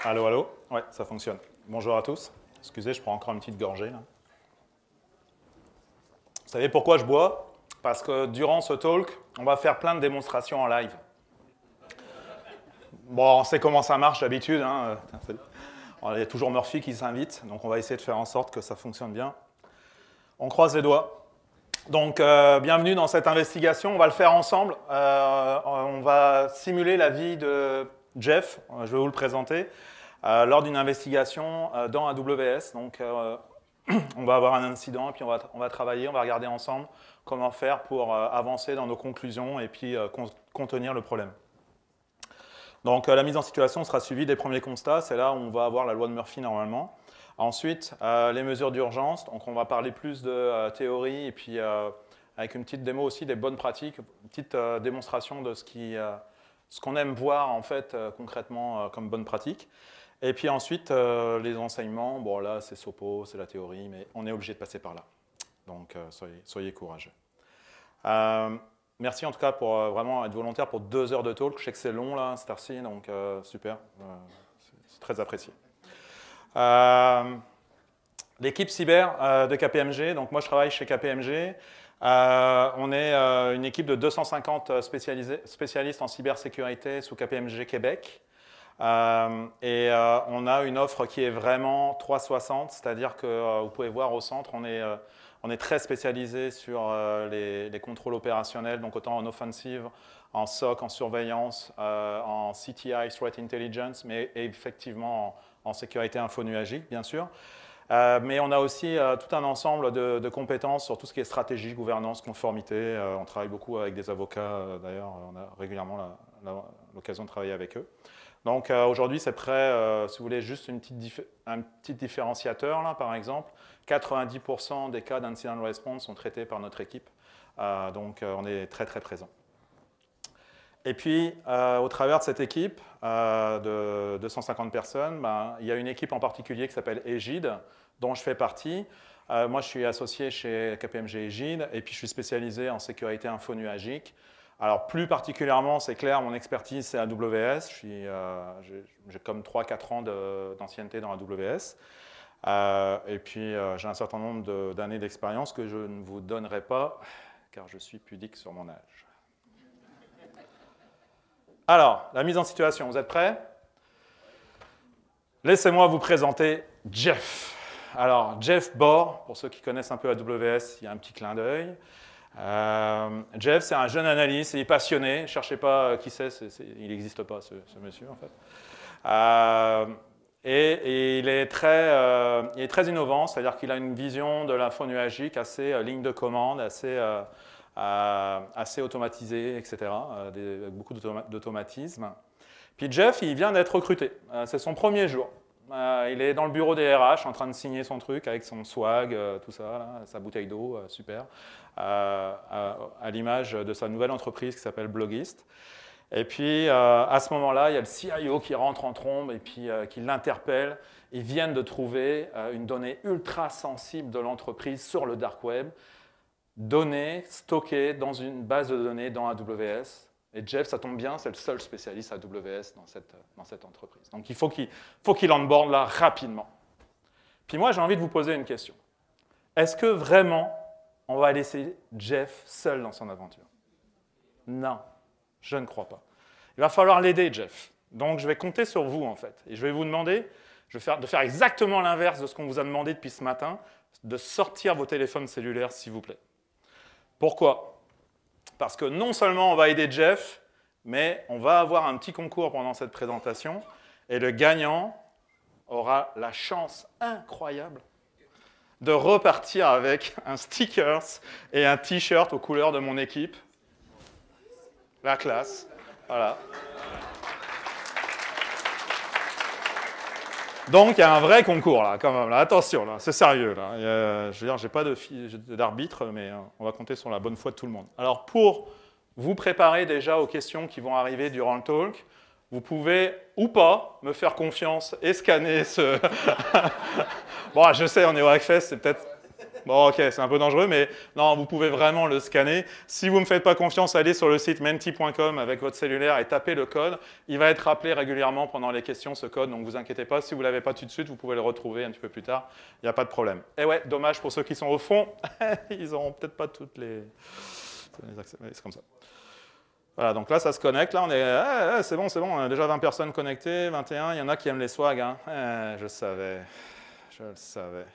Allô, allô? Ouais, ça fonctionne. Bonjour à tous. Excusez, je prends encore une petite gorgée, là. Vous savez pourquoi je bois? Parce que durant ce talk, on va faire plein de démonstrations en live. Bon, on sait comment ça marche d'habitude, hein. Il y a toujours Murphy qui s'invite, donc on va essayer de faire en sorte que ça fonctionne bien. On croise les doigts. Donc, bienvenue dans cette investigation. On va le faire ensemble. On va simuler la vie de Jeff, je vais vous le présenter, lors d'une investigation dans AWS. Donc, on va avoir un incident et puis on va travailler, on va regarder ensemble comment faire pour avancer dans nos conclusions et puis contenir le problème. Donc, la mise en situation sera suivie des premiers constats. C'est là où on va avoir la loi de Murphy normalement. Ensuite, les mesures d'urgence. Donc, on va parler plus de théorie et puis avec une petite démo aussi des bonnes pratiques, une petite démonstration de ce qu'on aime voir en fait concrètement comme bonne pratique. Et puis ensuite, les enseignements. Bon, là, c'est SOPO, c'est la théorie, mais on est obligé de passer par là. Donc, soyez courageux. Merci en tout cas pour vraiment être volontaire pour 2 heures de talk. Je sais que c'est long là, cette heure-ci, donc super, c'est très apprécié. L'équipe cyber de KPMG, donc moi je travaille chez KPMG. On est une équipe de 250 spécialistes en cybersécurité sous KPMG Québec. Et on a une offre qui est vraiment 360, c'est-à-dire que vous pouvez voir au centre, on est très spécialisé sur les contrôles opérationnels, donc autant en offensive, en SOC, en surveillance, en CTI, Threat Intelligence, mais effectivement en sécurité infonuagique, bien sûr. Mais on a aussi tout un ensemble de compétences sur tout ce qui est stratégie, gouvernance, conformité. On travaille beaucoup avec des avocats, d'ailleurs, on a régulièrement l'occasion de travailler avec eux. Donc aujourd'hui, c'est prêt, si vous voulez, juste un petit différenciateur, là, par exemple. 90% des cas d'incident response sont traités par notre équipe. Donc on est très, très présent. Et puis, au travers de cette équipe de 250 personnes, il y a une équipe en particulier qui s'appelle Égide, dont je fais partie. Moi, je suis associé chez KPMG Égide, et puis je suis spécialisé en sécurité infonuagique. Alors, plus particulièrement, c'est clair, mon expertise, c'est AWS. J'ai comme 3-4 ans d'ancienneté dans AWS. Et puis, j'ai un certain nombre d'années d'expérience que je ne vous donnerai pas, car je suis pudique sur mon âge. Alors, la mise en situation, vous êtes prêts? Laissez-moi vous présenter Jeff. Alors, Jeff Borr, pour ceux qui connaissent un peu AWS, il y a un petit clin d'œil. Jeff, c'est un jeune analyste, il est passionné. Ne cherchez pas qui c'est, il n'existe pas ce monsieur en fait. Et il est très innovant, c'est-à-dire qu'il a une vision de l'info nuagique assez ligne de commande, assez automatisée, etc. Avec beaucoup d'automatisme. Puis Jeff, il vient d'être recruté. C'est son premier jour. Il est dans le bureau des RH en train de signer son truc avec son swag, tout ça, là, sa bouteille d'eau, super, à l'image de sa nouvelle entreprise qui s'appelle Blogist. Et puis, à ce moment-là, il y a le CIO qui rentre en trombe et puis qui l'interpelle. Ils viennent de trouver une donnée ultra sensible de l'entreprise sur le dark web, données stockées dans une base de données dans AWS. Et Jeff, ça tombe bien, c'est le seul spécialiste AWS dans cette entreprise. Donc, il faut qu'il onboard là rapidement. Puis moi, j'ai envie de vous poser une question. Est-ce que vraiment, on va laisser Jeff seul dans son aventure? Non, je ne crois pas. Il va falloir l'aider, Jeff. Donc, je vais compter sur vous, en fait. Et je vais vous demander de faire exactement l'inverse de ce qu'on vous a demandé depuis ce matin, de sortir vos téléphones cellulaires, s'il vous plaît. Pourquoi ? Parce que non seulement on va aider Jeff, mais on va avoir un petit concours pendant cette présentation, et le gagnant aura la chance incroyable de repartir avec un stickers et un t-shirt aux couleurs de mon équipe. La classe, voilà. Donc, il y a un vrai concours, là, quand même. Là. Attention, là, c'est sérieux. Là. Je veux dire, je n'ai pas d'arbitre, mais on va compter sur la bonne foi de tout le monde. Alors, pour vous préparer déjà aux questions qui vont arriver durant le talk, vous pouvez, ou pas, me faire confiance et scanner ce... Bon, je sais, on est au Hackfest, c'est peut-être Bon, ok, c'est un peu dangereux, mais non, vous pouvez vraiment le scanner. Si vous ne me faites pas confiance, allez sur le site menti.com avec votre cellulaire et tapez le code. Il va être rappelé régulièrement pendant les questions, ce code, donc ne vous inquiétez pas. Si vous ne l'avez pas tout de suite, vous pouvez le retrouver un petit peu plus tard. Il n'y a pas de problème. Et ouais, dommage pour ceux qui sont au fond. Ils n'auront peut-être pas toutes les accès. C'est comme ça. Voilà, donc là, ça se connecte. Là, on est... c'est bon, on a déjà 20 personnes connectées, 21. Il y en a qui aiment les swags. Hein. Je le savais. Je le savais.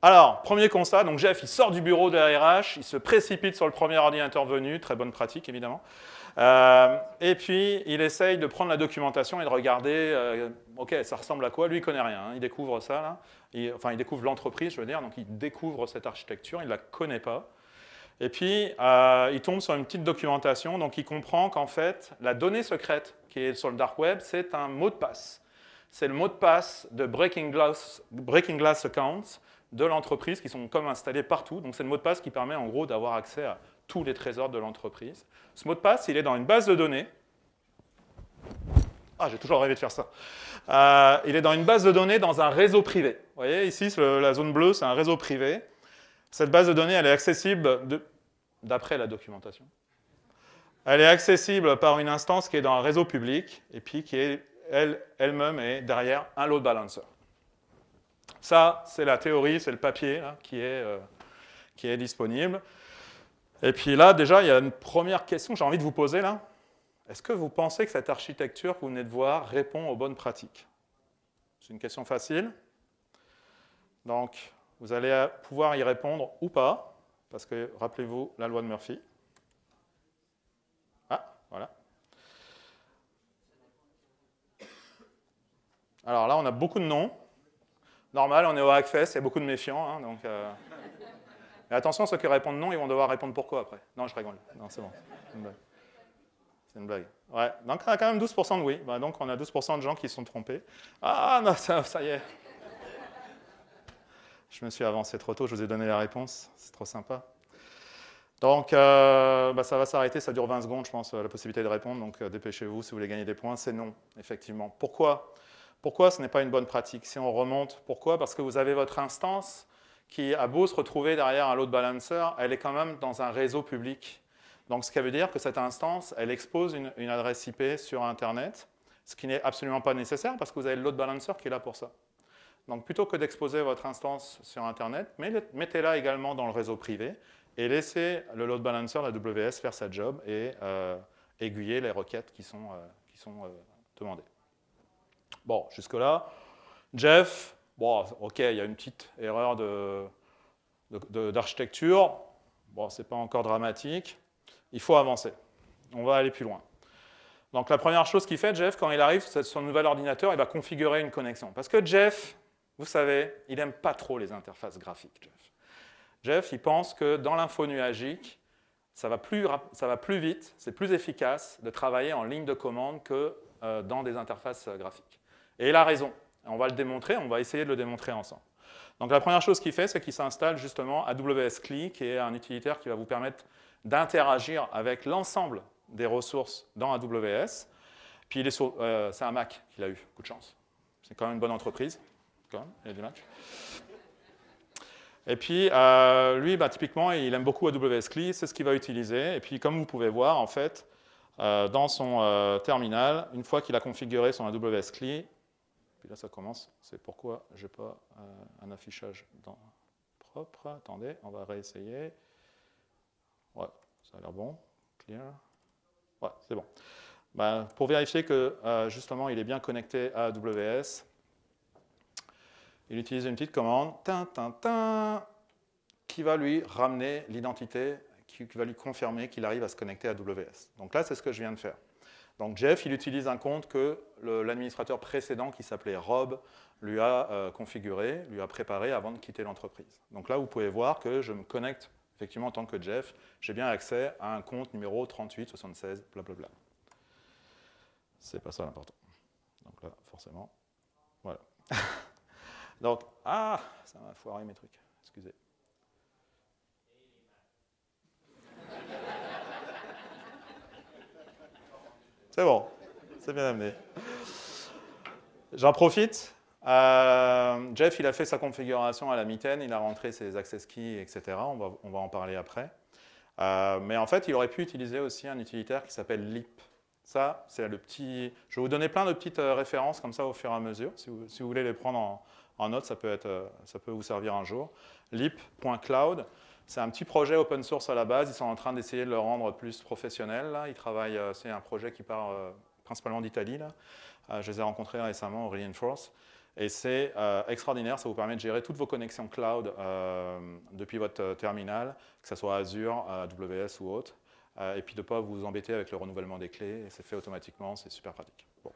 Alors, premier constat, donc Jeff, il sort du bureau de la RH, il se précipite sur le premier ordinateur venu, très bonne pratique évidemment, et puis il essaye de prendre la documentation et de regarder, ok, ça ressemble à quoi, lui il connaît rien, hein, il découvre ça, là. Il découvre l'entreprise, je veux dire, donc il découvre cette architecture, il ne la connaît pas, et puis il tombe sur une petite documentation, donc il comprend qu'en fait, la donnée secrète qui est sur le dark web, c'est un mot de passe. C'est le mot de passe de Breaking Glass Accounts, de l'entreprise qui sont comme installés partout. Donc c'est le mot de passe qui permet en gros d'avoir accès à tous les trésors de l'entreprise. Ce mot de passe, il est dans une base de données. Ah, j'ai toujours rêvé de faire ça. Il est dans une base de données dans un réseau privé. Vous voyez, ici, la zone bleue, c'est un réseau privé. Cette base de données, elle est accessible d'après la documentation. Elle est accessible par une instance qui est dans un réseau public et puis qui est elle-même est derrière un load balancer. Ça, c'est la théorie, c'est le papier là, qui est disponible. Et puis là, déjà, il y a une première question que j'ai envie de vous poser là. Est-ce que vous pensez que cette architecture que vous venez de voir répond aux bonnes pratiques? C'est une question facile. Donc, vous allez pouvoir y répondre ou pas, parce que, rappelez-vous, la loi de Murphy. Ah, voilà. Alors là, on a beaucoup de noms. Normal, on est au Hackfest, il y a beaucoup de méfiants. Hein, donc, mais attention, ceux qui répondent non, ils vont devoir répondre pourquoi après. Non, je rigole. Non, c'est bon. C'est une blague. C'est une blague. Ouais. Donc, on a quand même 12% de oui. Bah, donc, on a 12% de gens qui se sont trompés. Ah, non, ça y est. Je me suis avancé trop tôt, je vous ai donné la réponse. C'est trop sympa. Donc, ça va s'arrêter, ça dure 20 secondes, je pense, la possibilité de répondre. Donc, dépêchez-vous si vous voulez gagner des points. C'est non, effectivement. Pourquoi ? Pourquoi ce n'est pas une bonne pratique? Si on remonte, pourquoi? Parce que vous avez votre instance qui a beau se retrouver derrière un load balancer, elle est quand même dans un réseau public. Donc, ce qui veut dire que cette instance, elle expose une adresse IP sur Internet, ce qui n'est absolument pas nécessaire parce que vous avez le load balancer qui est là pour ça. Donc, plutôt que d'exposer votre instance sur Internet, mettez-la également dans le réseau privé et laissez le load balancer, la WS, faire sa job et aiguiller les requêtes qui sont demandées. Bon, jusque-là, Jeff, bon, ok, il y a une petite erreur d'architecture. Bon, ce n'est pas encore dramatique. Il faut avancer. On va aller plus loin. Donc, la première chose qu'il fait, Jeff, quand il arrive sur son nouvel ordinateur, il va configurer une connexion. Parce que Jeff, vous savez, il n'aime pas trop les interfaces graphiques, Jeff. Jeff, il pense que dans l'info nuagique, ça va plus vite, c'est plus efficace de travailler en ligne de commande que dans des interfaces graphiques. Et il a raison. On va le démontrer, on va essayer de le démontrer ensemble. Donc la première chose qu'il fait, c'est qu'il s'installe justement AWS CLI, qui est un utilitaire qui va vous permettre d'interagir avec l'ensemble des ressources dans AWS. Puis c'est un Mac qu'il a eu, coup de chance. C'est quand même une bonne entreprise. Quand même, il y a du Mac. Et puis, lui, typiquement, il aime beaucoup AWS CLI, c'est ce qu'il va utiliser. Et puis, comme vous pouvez voir, en fait, dans son terminal, une fois qu'il a configuré son AWS CLI, puis là, ça commence, c'est pourquoi je n'ai pas un affichage propre. Attendez, on va réessayer. Ouais, ça a l'air bon. Clear. Ouais, c'est bon. Pour vérifier que, justement, il est bien connecté à AWS, il utilise une petite commande, qui va lui ramener l'identité, qui va lui confirmer qu'il arrive à se connecter à AWS. Donc là, c'est ce que je viens de faire. Donc Jeff, il utilise un compte que l'administrateur précédent, qui s'appelait Rob, lui a configuré, lui a préparé avant de quitter l'entreprise. Donc là, vous pouvez voir que je me connecte, effectivement, en tant que Jeff, j'ai bien accès à un compte numéro 3876, blablabla. C'est pas ça l'important. Donc là, forcément, voilà. Donc, ça m'a foiré mes trucs, excusez. C'est bon, c'est bien amené. J'en profite. Jeff, il a fait sa configuration à la mitaine, il a rentré ses access keys, etc. On va en parler après. Mais en fait, il aurait pu utiliser aussi un utilitaire qui s'appelle lip. Ça, c'est le petit... Je vais vous donner plein de petites références comme ça au fur et à mesure. Si vous voulez les prendre en note, ça peut vous servir un jour. Lip.cloud, c'est un petit projet open source à la base. Ils sont en train d'essayer de le rendre plus professionnel. Là. Ils travaillent, c'est un projet qui part principalement d'Italie. Je les ai rencontrés récemment au Reinforce. Et c'est extraordinaire, ça vous permet de gérer toutes vos connexions cloud depuis votre terminal, que ce soit Azure, AWS ou autre, et puis de ne pas vous embêter avec le renouvellement des clés, et c'est fait automatiquement, c'est super pratique. Bon,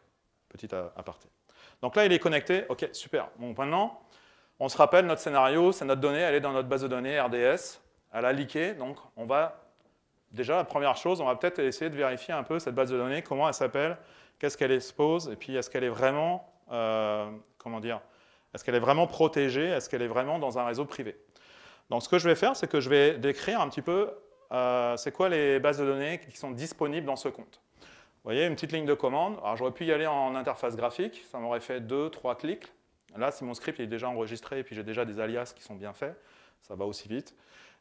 petit aparté. Donc là, il est connecté, ok, super. Bon, maintenant, on se rappelle notre scénario, c'est notre donnée, elle est dans notre base de données RDS, elle a leaké, donc on va, déjà la première chose, on va peut-être essayer de vérifier un peu cette base de données, comment elle s'appelle, qu'est-ce qu'elle expose, et puis est-ce qu'elle est vraiment... comment dire, est-ce qu'elle est vraiment protégée, est-ce qu'elle est vraiment dans un réseau privé. Donc ce que je vais faire, c'est que je vais décrire un petit peu c'est quoi les bases de données qui sont disponibles dans ce compte. Vous voyez, une petite ligne de commande. Alors j'aurais pu y aller en interface graphique, ça m'aurait fait 2-3 clics. Là, si mon script est déjà enregistré et puis j'ai déjà des alias qui sont bien faits, ça va aussi vite.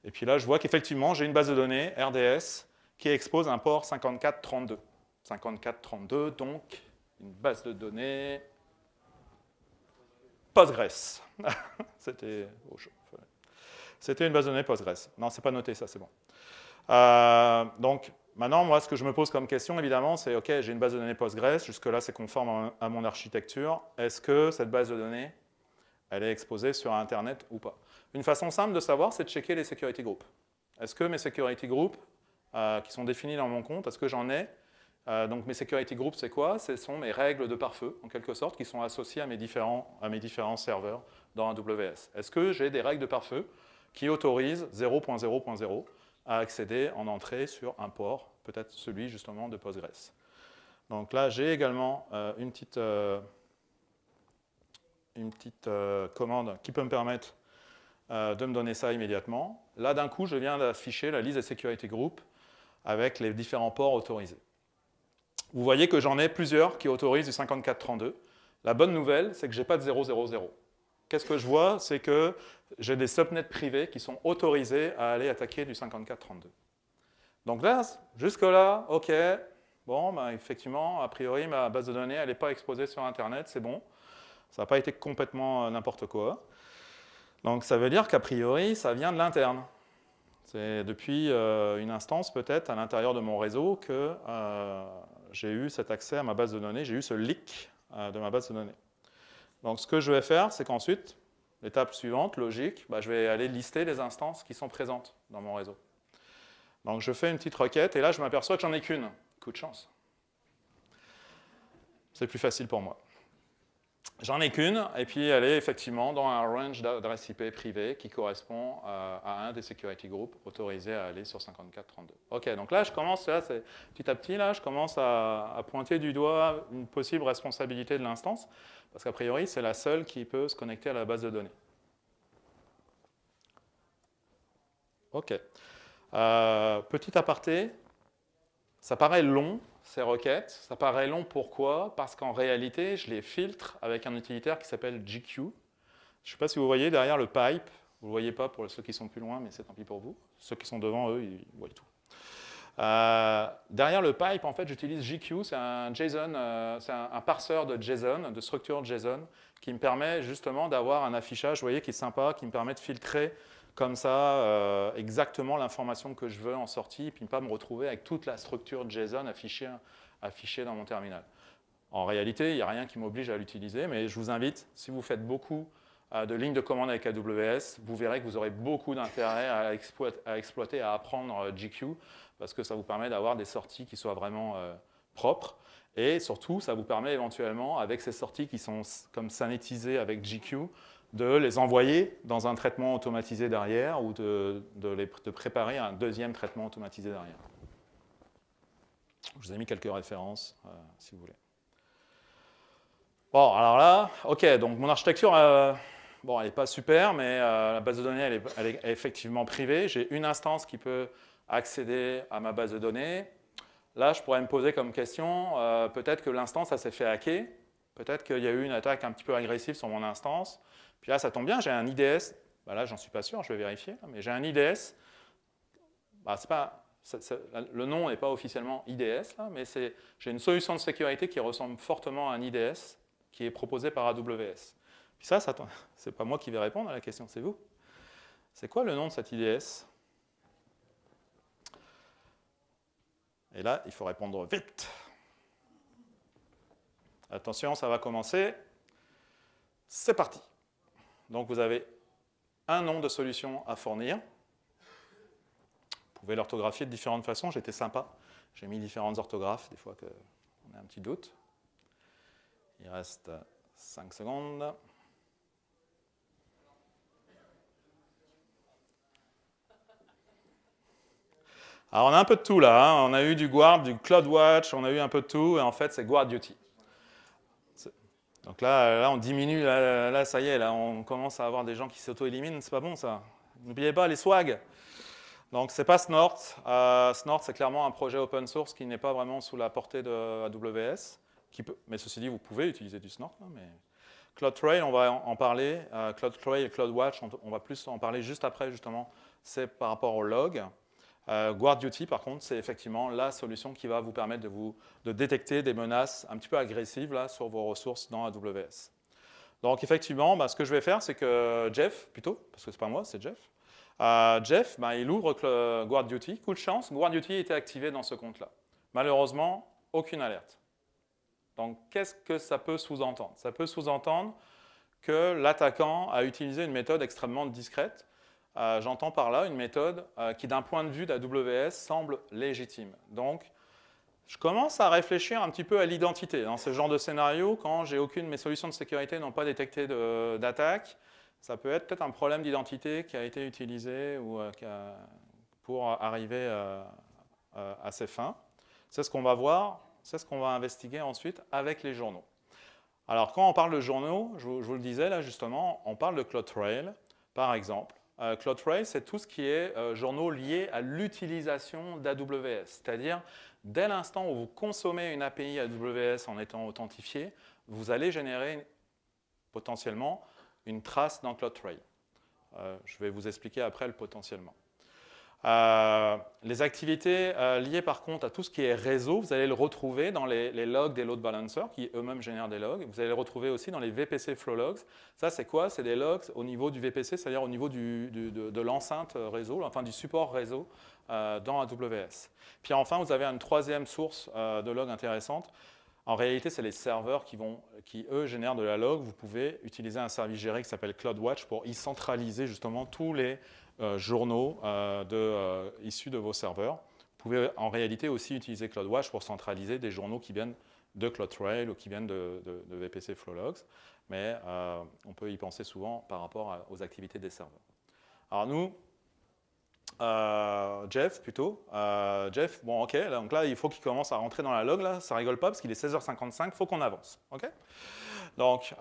Et puis là, je vois qu'effectivement, j'ai une base de données RDS qui expose un port 5432. 5432, donc une base de données Postgres. C'était une base de données Postgres. Non, c'est pas noté, ça, c'est bon. Donc, maintenant, moi, ce que je me pose comme question, évidemment, c'est, OK, j'ai une base de données Postgres, jusque-là, c'est conforme à mon architecture. Est-ce que cette base de données, elle est exposée sur Internet ou pas? Une façon simple de savoir, c'est de checker les security groups. Est-ce que mes security groups, qui sont définis dans mon compte, est-ce que j'en ai? Donc mes security groups, c'est quoi? Ce sont mes règles de pare-feu, en quelque sorte, qui sont associées à mes différents serveurs dans AWS. Est-ce que j'ai des règles de pare-feu qui autorisent 0.0.0 à accéder en entrée sur un port, peut-être celui justement de Postgres? Donc là, j'ai également une petite commande qui peut me permettre de me donner ça immédiatement. Là, d'un coup, je viens d'afficher la liste des security groups avec les différents ports autorisés. Vous voyez que j'en ai plusieurs qui autorisent du 5432. La bonne nouvelle, c'est que je n'ai pas de 000. Qu'est-ce que je vois? C'est que j'ai des subnets privés qui sont autorisés à aller attaquer du 5432. Donc là, jusque-là, OK, bon, ben, effectivement, a priori, ma base de données, elle n'est pas exposée sur Internet, c'est bon. Ça n'a pas été complètement n'importe quoi. Donc ça veut dire qu'a priori, ça vient de l'interne. C'est depuis une instance, peut-être, à l'intérieur de mon réseau, que j'ai eu cet accès à ma base de données, j'ai eu ce leak de ma base de données. Donc ce que je vais faire, c'est qu'ensuite, l'étape suivante, logique, bah, je vais aller lister les instances qui sont présentes dans mon réseau. Donc je fais une petite requête, et là je m'aperçois que j'en ai qu'une. Coup de chance. C'est plus facile pour moi. J'en ai qu'une, et puis elle est effectivement dans un range d'adresse IP privé qui correspond à un des security groups autorisés à aller sur 5432. Ok, donc là je commence, là, petit à petit, là, je commence à pointer du doigt une possible responsabilité de l'instance, parce qu'a priori c'est la seule qui peut se connecter à la base de données. Ok. Petit aparté, ça paraît long, ces requêtes. Ça paraît long, pourquoi? Parce qu'en réalité, je les filtre avec un utilitaire qui s'appelle GQ. Je ne sais pas si vous voyez derrière le pipe. Vous ne le voyez pas pour ceux qui sont plus loin, mais c'est tant pis pour vous. Ceux qui sont devant, eux, ils voient tout. Derrière le pipe, en fait, j'utilise GQ. C'est un JSON, c'est un parseur de JSON, de structure JSON, qui me permet justement d'avoir un affichage, vous voyez, qui est sympa, qui me permet de filtrer comme ça exactement l'information que je veux en sortie, et puis ne pas me retrouver avec toute la structure JSON affichée dans mon terminal. En réalité, il n'y a rien qui m'oblige à l'utiliser, mais je vous invite, si vous faites beaucoup de lignes de commande avec AWS, vous verrez que vous aurez beaucoup d'intérêt à exploiter, à apprendre GQ, parce que ça vous permet d'avoir des sorties qui soient vraiment propres, et surtout, ça vous permet éventuellement, avec ces sorties qui sont comme sanétisées avec GQ, de les envoyer dans un traitement automatisé derrière ou de préparer un deuxième traitement automatisé derrière. Je vous ai mis quelques références, si vous voulez. Bon, alors là, OK, donc mon architecture, bon, elle n'est pas super, mais la base de données, elle est effectivement privée. J'ai une instance qui peut accéder à ma base de données. Là, je pourrais me poser comme question, peut-être que l'instance, ça s'est fait hacker. Peut-être qu'il y a eu une attaque un petit peu agressive sur mon instance. Puis là, ça tombe bien, j'ai un IDS. Ben là, j'en suis pas sûr, je vais vérifier. Mais j'ai un IDS. Ben, c'est pas, le nom n'est pas officiellement IDS, là, mais j'ai une solution de sécurité qui ressemble fortement à un IDS qui est proposé par AWS. Puis ça c'est pas moi qui vais répondre à la question, c'est vous. C'est quoi le nom de cet IDS? Et là, il faut répondre vite. Attention, ça va commencer. C'est parti. Donc, vous avez un nom de solution à fournir. Vous pouvez l'orthographier de différentes façons. J'étais sympa. J'ai mis différentes orthographes, des fois qu'on a un petit doute. Il reste 5 secondes. Alors, on a un peu de tout là. On a eu du Guard, du CloudWatch, on a eu un peu de tout. Et en fait, c'est GuardDuty. Donc là, on diminue. Là, ça y est, là, on commence à avoir des gens qui s'auto-éliminent. C'est pas bon, ça. N'oubliez pas les swags. Donc, c'est pas Snort. Snort, c'est clairement un projet open source qui n'est pas vraiment sous la portée de AWS. Mais ceci dit, vous pouvez utiliser du Snort. Mais CloudTrail, on va en parler. CloudTrail et CloudWatch, on va plus en parler juste après, justement. C'est par rapport au log. GuardDuty, par contre, c'est effectivement la solution qui va vous permettre de détecter des menaces un petit peu agressives là, sur vos ressources dans AWS. Donc, effectivement, ce que je vais faire, c'est que Jeff, plutôt, parce que ce n'est pas moi, c'est Jeff. Jeff, il ouvre GuardDuty. Coup de chance, GuardDuty était activé dans ce compte-là. Malheureusement, aucune alerte. Donc, qu'est-ce que ça peut sous-entendre? Ça peut sous-entendre que l'attaquant a utilisé une méthode extrêmement discrète. J'entends par là une méthode qui, d'un point de vue d'AWS, semble légitime. Donc, je commence à réfléchir un petit peu à l'identité. Dans ce genre de scénario, quand mes solutions de sécurité n'ont pas détecté d'attaque, ça peut être peut-être un problème d'identité qui a été utilisé pour arriver à ses fins. C'est ce qu'on va voir, c'est ce qu'on va investiguer ensuite avec les journaux. Alors, quand on parle de journaux, je vous le disais là justement, on parle de CloudTrail, par exemple. CloudTrail, c'est tout ce qui est journaux liés à l'utilisation d'AWS. C'est-à-dire, dès l'instant où vous consommez une API AWS en étant authentifié, vous allez générer potentiellement une trace dans CloudTrail. Je vais vous expliquer après le potentiellement. Les activités liées par contre à tout ce qui est réseau, vous allez le retrouver dans les logs des load balancers qui eux-mêmes génèrent des logs. Vous allez le retrouver aussi dans les VPC flow logs. Ça, c'est quoi? C'est des logs au niveau du VPC, c'est-à-dire au niveau de l'enceinte réseau, enfin du support réseau dans AWS. Puis enfin, vous avez une troisième source de logs intéressante. En réalité, c'est les serveurs qui, eux, génèrent de la log. Vous pouvez utiliser un service géré qui s'appelle CloudWatch pour y centraliser justement tous les journaux issus de vos serveurs. Vous pouvez en réalité aussi utiliser CloudWatch pour centraliser des journaux qui viennent de CloudTrail ou qui viennent de VPC Flow Logs, mais on peut y penser souvent par rapport aux activités des serveurs. Alors nous, Jeff plutôt, Jeff, bon ok, donc là il faut qu'il commence à rentrer dans la log, là, ça rigole pas parce qu'il est 16h55, il faut qu'on avance. Okay, donc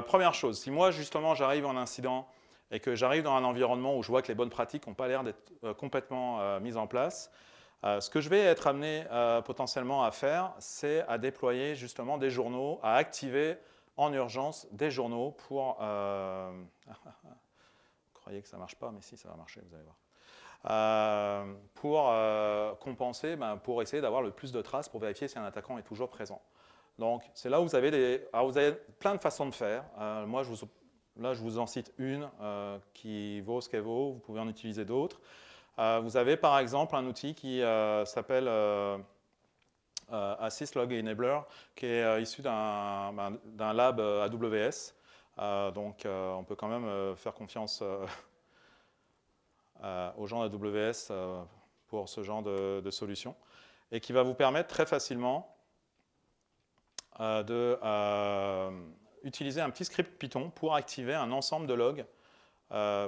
première chose, si moi justement j'arrive en incident et que j'arrive dans un environnement où je vois que les bonnes pratiques n'ont pas l'air d'être complètement mises en place, ce que je vais être amené potentiellement à faire, c'est à déployer justement des journaux, à activer en urgence des journaux pour... Vous croyez que ça ne marche pas, mais si, ça va marcher, vous allez voir. Pour compenser, pour essayer d'avoir le plus de traces pour vérifier si un attaquant est toujours présent. Donc, c'est là où vous avez vous avez plein de façons de faire. Moi, là, je vous en cite une qui vaut ce qu'elle vaut. Vous pouvez en utiliser d'autres. Vous avez par exemple un outil qui s'appelle Assist Log Enabler, qui est issu d'un lab AWS. Donc, on peut quand même faire confiance aux gens d'AWS pour ce genre de solution, et qui va vous permettre très facilement d'utiliser un petit script Python pour activer un ensemble de logs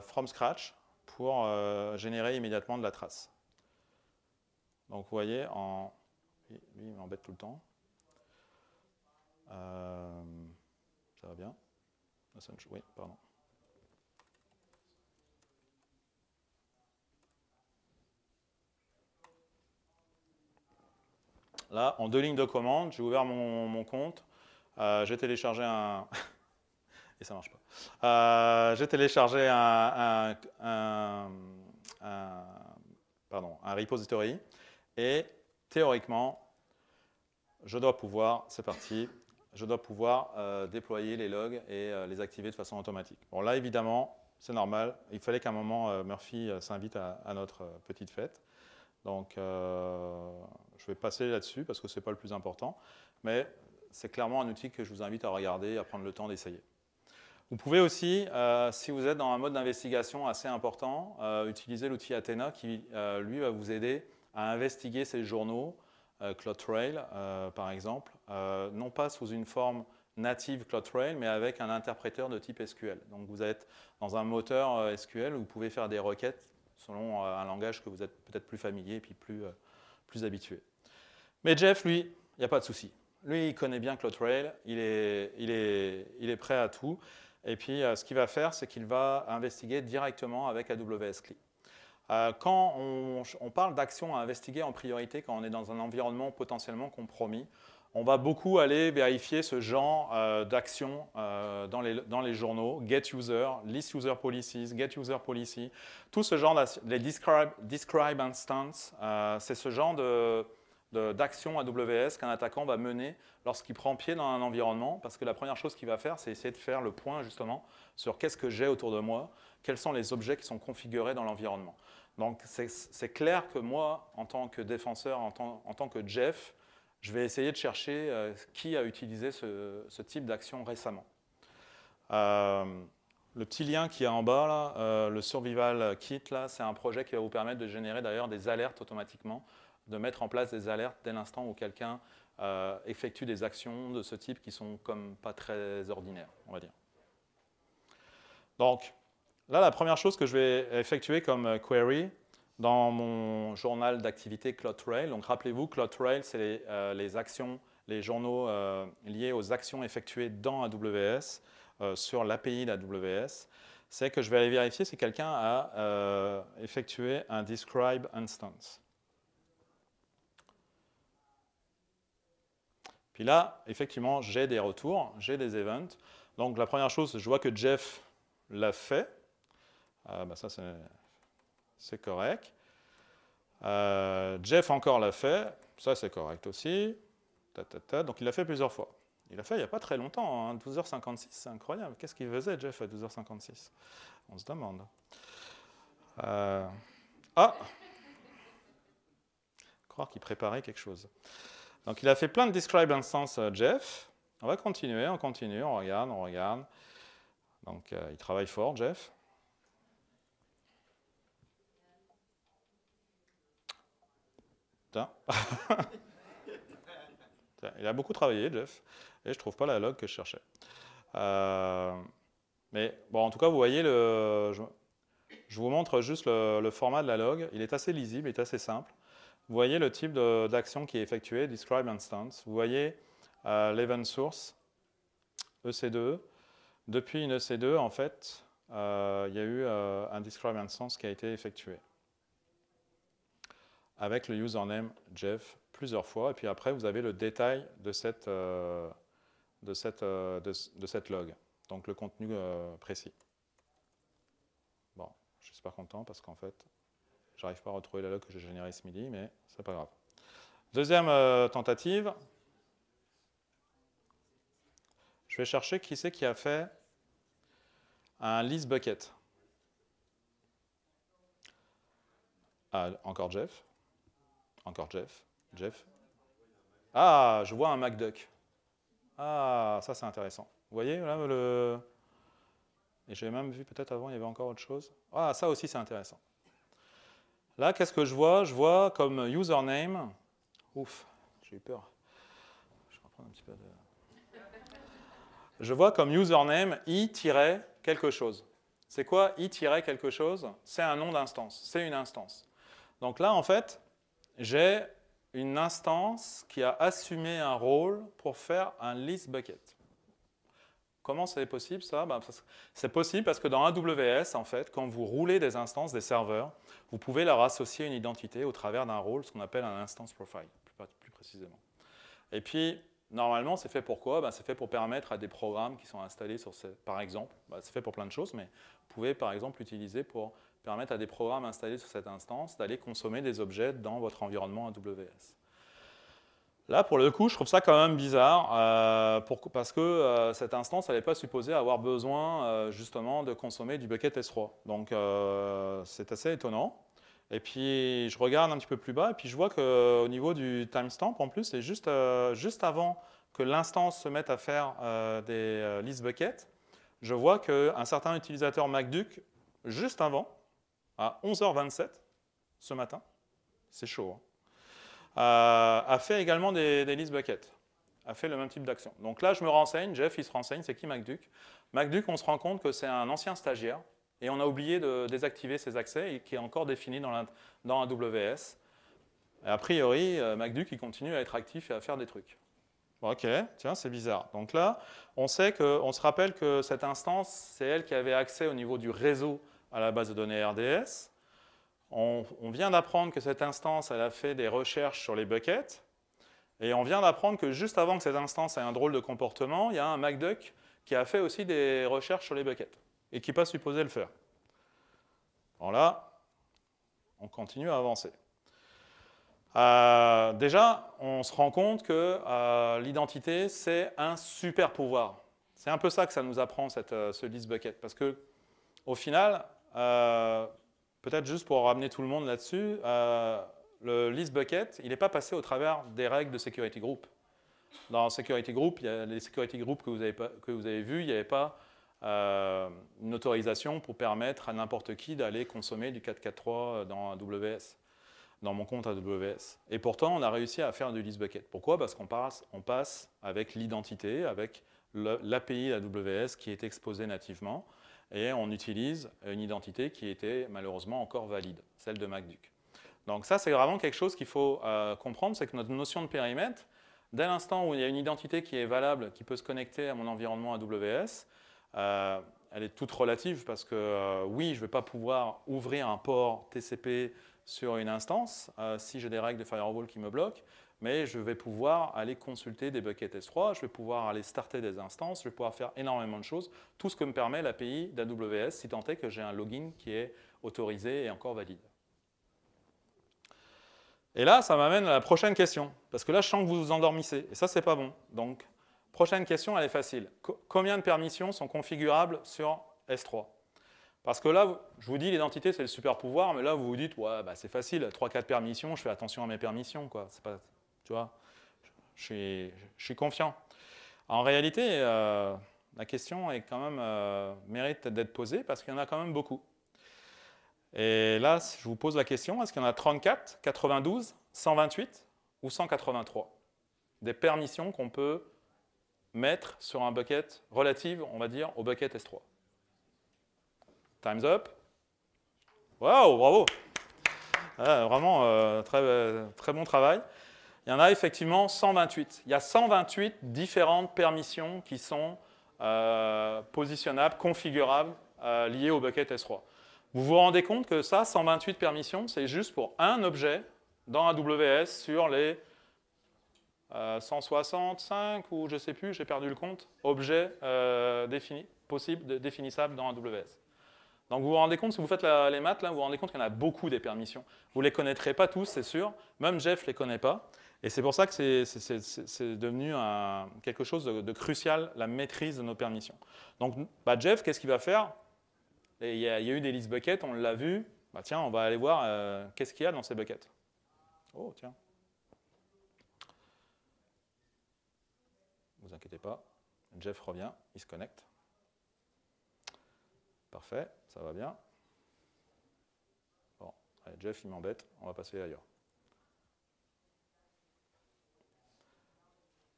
from scratch pour générer immédiatement de la trace. Donc vous voyez, lui il m'embête tout le temps. Ça va bien? Oui, pardon. Là, en 2 lignes de commande, j'ai ouvert mon compte. j'ai téléchargé un... et ça marche pas. J'ai téléchargé un repository et théoriquement, je dois pouvoir, c'est parti, je dois pouvoir déployer les logs et les activer de façon automatique. Bon, là, évidemment, c'est normal. Il fallait qu'à un moment, Murphy s'invite à notre petite fête. Donc, je vais passer là-dessus parce que ce n'est pas le plus important. Mais c'est clairement un outil que je vous invite à regarder et à prendre le temps d'essayer. Vous pouvez aussi, si vous êtes dans un mode d'investigation assez important, utiliser l'outil Athena qui, lui, va vous aider à investiguer ces journaux, CloudTrail, par exemple, non pas sous une forme native CloudTrail, mais avec un interpréteur de type SQL. Donc, vous êtes dans un moteur SQL où vous pouvez faire des requêtes selon un langage que vous êtes peut-être plus familier et puis plus habitué. Mais Jeff, lui, il n'y a pas de souci. Lui, il connaît bien CloudTrail, il est prêt à tout. Et puis, ce qu'il va faire, c'est qu'il va investiguer directement avec AWS CLI. Quand on parle d'actions à investiguer en priorité, quand on est dans un environnement potentiellement compromis, on va beaucoup aller vérifier ce genre d'actions dans les journaux, get user, list user policies, get user policy, tout ce genre les describe instance, c'est ce genre d'actions AWS qu'un attaquant va mener lorsqu'il prend pied dans un environnement, parce que la première chose qu'il va faire, c'est essayer de faire le point justement sur qu'est-ce que j'ai autour de moi, quels sont les objets qui sont configurés dans l'environnement. Donc c'est clair que moi, en tant que défenseur, en tant que Jeff, je vais essayer de chercher qui a utilisé ce type d'action récemment. Le petit lien qui est en bas, là, le Survival Kit, c'est un projet qui va vous permettre de générer d'ailleurs des alertes automatiquement, de mettre en place des alertes dès l'instant où quelqu'un effectue des actions de ce type qui sont comme pas très ordinaires, on va dire. Donc, là, la première chose que je vais effectuer comme query dans mon journal d'activité CloudTrail, donc rappelez-vous, CloudTrail, c'est les actions, les journaux liés aux actions effectuées dans AWS, sur l'API d'AWS, c'est que je vais aller vérifier si quelqu'un a effectué un describe instance. Puis là, effectivement, j'ai des retours, j'ai des events. Donc la première chose, je vois que Jeff l'a fait. Ça, c'est correct. Jeff encore l'a fait. Ça, c'est correct aussi. Donc il l'a fait plusieurs fois. Il l'a fait il n'y a pas très longtemps, hein, 12h56, c'est incroyable. Qu'est-ce qu'il faisait, Jeff, à 12h56? On se demande. Croire qu'il préparait quelque chose. Donc il a fait plein de describe instances, Jeff. On va continuer, on continue, on regarde. Donc il travaille fort, Jeff. Tiens. Il a beaucoup travaillé, Jeff, et je ne trouve pas la log que je cherchais. Mais bon, en tout cas, vous voyez, je vous montre juste le format de la log. Il est assez lisible, il est assez simple. Vous voyez le type d'action qui est effectuée, describe instance. Vous voyez l'event source, EC2. Depuis une EC2, en fait, il y a eu un describe instance qui a été effectué avec le username Jeff plusieurs fois. Et puis après, vous avez le détail de cette log, donc le contenu précis. Bon, je suis super content parce qu'en fait, j'arrive pas à retrouver la log que j'ai générée ce midi, mais c'est pas grave. Deuxième tentative. Je vais chercher qui c'est qui a fait un list bucket. Ah, encore Jeff. Encore Jeff. Jeff. Ah, je vois un MacDuck. Ah, ça c'est intéressant. Vous voyez là Et j'ai même vu peut-être avant, il y avait encore autre chose. Ah, ça aussi c'est intéressant. Là, qu'est-ce que je vois? Je vois comme username. Ouf, j'ai eu peur. Je vais reprendre un petit peu de. Je vois comme username i-quelque chose. C'est quoi i-quelque chose? C'est un nom d'instance, c'est une instance. Donc là, en fait, j'ai une instance qui a assumé un rôle pour faire un list bucket. Comment c'est possible ça? C'est possible parce que dans AWS, en fait, quand vous roulez des instances, des serveurs, vous pouvez leur associer une identité au travers d'un rôle, ce qu'on appelle un instance profile, plus précisément. Et puis, Normalement, c'est fait pour quoi? C'est fait pour permettre à des programmes qui sont installés sur par exemple, c'est fait pour plein de choses, mais vous pouvez par exemple l'utiliser pour permettre à des programmes installés sur cette instance d'aller consommer des objets dans votre environnement AWS. Là, pour le coup, je trouve ça quand même bizarre, parce que cette instance, elle n'est pas supposée avoir besoin justement de consommer du bucket S3. Donc, c'est assez étonnant. Et puis, je regarde un petit peu plus bas, et puis je vois qu'au niveau du timestamp, en plus, c'est juste avant que l'instance se mette à faire des list buckets, je vois qu'un certain utilisateur MacDuck, juste avant, à 11h27 ce matin, c'est chaud, hein, a fait également des list buckets, a fait le même type d'action. Donc là, je me renseigne, Jeff, il se renseigne, c'est qui MacDuck? MacDuck, on se rend compte que c'est un ancien stagiaire, et on a oublié de désactiver ses accès, et qui est encore défini dans AWS. Et a priori, MacDuck, il continue à être actif et à faire des trucs. Ok, tiens, c'est bizarre. Donc là, on se rappelle que cette instance, c'est elle qui avait accès au niveau du réseau à la base de données RDS. On vient d'apprendre que cette instance, elle a fait des recherches sur les buckets. Et on vient d'apprendre que juste avant que cette instance ait un drôle de comportement, il y a un MacDuck qui a fait aussi des recherches sur les buckets et qui n'est pas supposé le faire. Alors là, on continue à avancer. Déjà, on se rend compte que l'identité, c'est un super pouvoir. C'est un peu ça que ça nous apprend, ce list bucket. Parce qu'au final, peut-être juste pour ramener tout le monde là-dessus, le list bucket, il n'est pas passé au travers des règles de security group. Dans security group, il y a les security group que vous avez vus, il n'y avait pas une autorisation pour permettre à n'importe qui d'aller consommer du 4.4.3 dans AWS, dans mon compte AWS. Et pourtant, on a réussi à faire du list bucket. Pourquoi? Parce qu'on passe avec l'identité, avec l'API AWS qui est exposée nativement, et on utilise une identité qui était malheureusement encore valide, celle de MacDuck. Donc ça, c'est vraiment quelque chose qu'il faut comprendre, c'est que notre notion de périmètre, dès l'instant où il y a une identité qui est valable, qui peut se connecter à mon environnement AWS, elle est toute relative parce que oui, je ne vais pas pouvoir ouvrir un port TCP sur une instance si j'ai des règles de firewall qui me bloquent, mais je vais pouvoir aller consulter des buckets S3, je vais pouvoir aller starter des instances, je vais pouvoir faire énormément de choses, tout ce que me permet l'API d'AWS, si tant est que j'ai un login qui est autorisé et encore valide. Et là, ça m'amène à la prochaine question, parce que là, je sens que vous vous endormissez, et ça, c'est pas bon. Donc, prochaine question, elle est facile. Combien de permissions sont configurables sur S3? Parce que là, je vous dis, l'identité, c'est le super pouvoir, mais là, vous vous dites, ouais, bah, c'est facile, 3-4 permissions, je fais attention à mes permissions, quoi. C'est pas, tu vois, je suis confiant. En réalité, la question est quand même, mérite d'être posée, parce qu'il y en a quand même beaucoup. Et là, je vous pose la question, est-ce qu'il y en a 34, 92, 128 ou 183? Des permissions qu'on peut mettre sur un bucket relative, on va dire, au bucket S3. Time's up. Waouh, bravo. Vraiment, très bon travail. Il y en a effectivement 128. Il y a 128 différentes permissions qui sont positionnables, configurables, liées au bucket S3. Vous vous rendez compte que ça, 128 permissions, c'est juste pour un objet dans AWS sur les 165 ou je ne sais plus, j'ai perdu le compte, objets définissables dans AWS. Donc vous vous rendez compte, si vous faites les maths, là, vous vous rendez compte qu'il y en a beaucoup des permissions. Vous ne les connaîtrez pas tous, c'est sûr. Même Jeff ne les connaît pas. Et c'est pour ça que c'est devenu quelque chose de crucial, la maîtrise de nos permissions. Donc Jeff, qu'est-ce qu'il va faire? Et il y a eu des list buckets, on l'a vu. Tiens, on va aller voir qu'est-ce qu'il y a dans ces buckets. Oh, tiens. Ne vous inquiétez pas, Jeff revient, il se connecte. Parfait, ça va bien. Bon, allez, Jeff, il m'embête, on va passer ailleurs.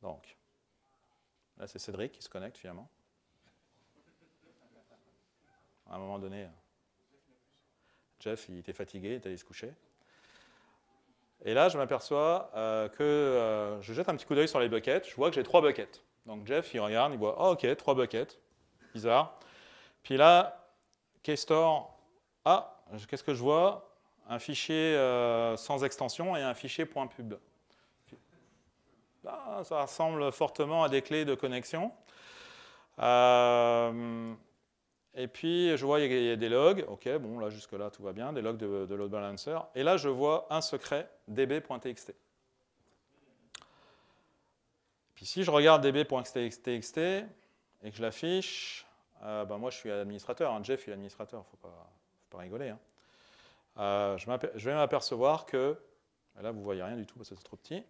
Donc, là, c'est Cédric qui se connecte finalement. À un moment donné, Jeff, il était fatigué, il est allé se coucher. Et là, je m'aperçois que je jette un petit coup d'œil sur les buckets. Je vois que j'ai 3 buckets. Donc Jeff, il regarde, il voit, oh, ok, 3 buckets. Bizarre. Puis là, Keystore, qu'est-ce que je vois? Un fichier sans extension et un fichier .pub. Ah, ça ressemble fortement à des clés de connexion. Et puis, je vois il y a des logs. OK, bon, là, jusque-là, tout va bien. Des logs de load balancer. Et là, je vois un secret, db.txt. Puis, si je regarde db.txt et que je l'affiche, ben, moi, je suis administrateur. Hein. Jeff, il est administrateur. Il ne faut pas rigoler. Hein. Je vais m'apercevoir que... Là, vous ne voyez rien du tout parce que c'est trop petit.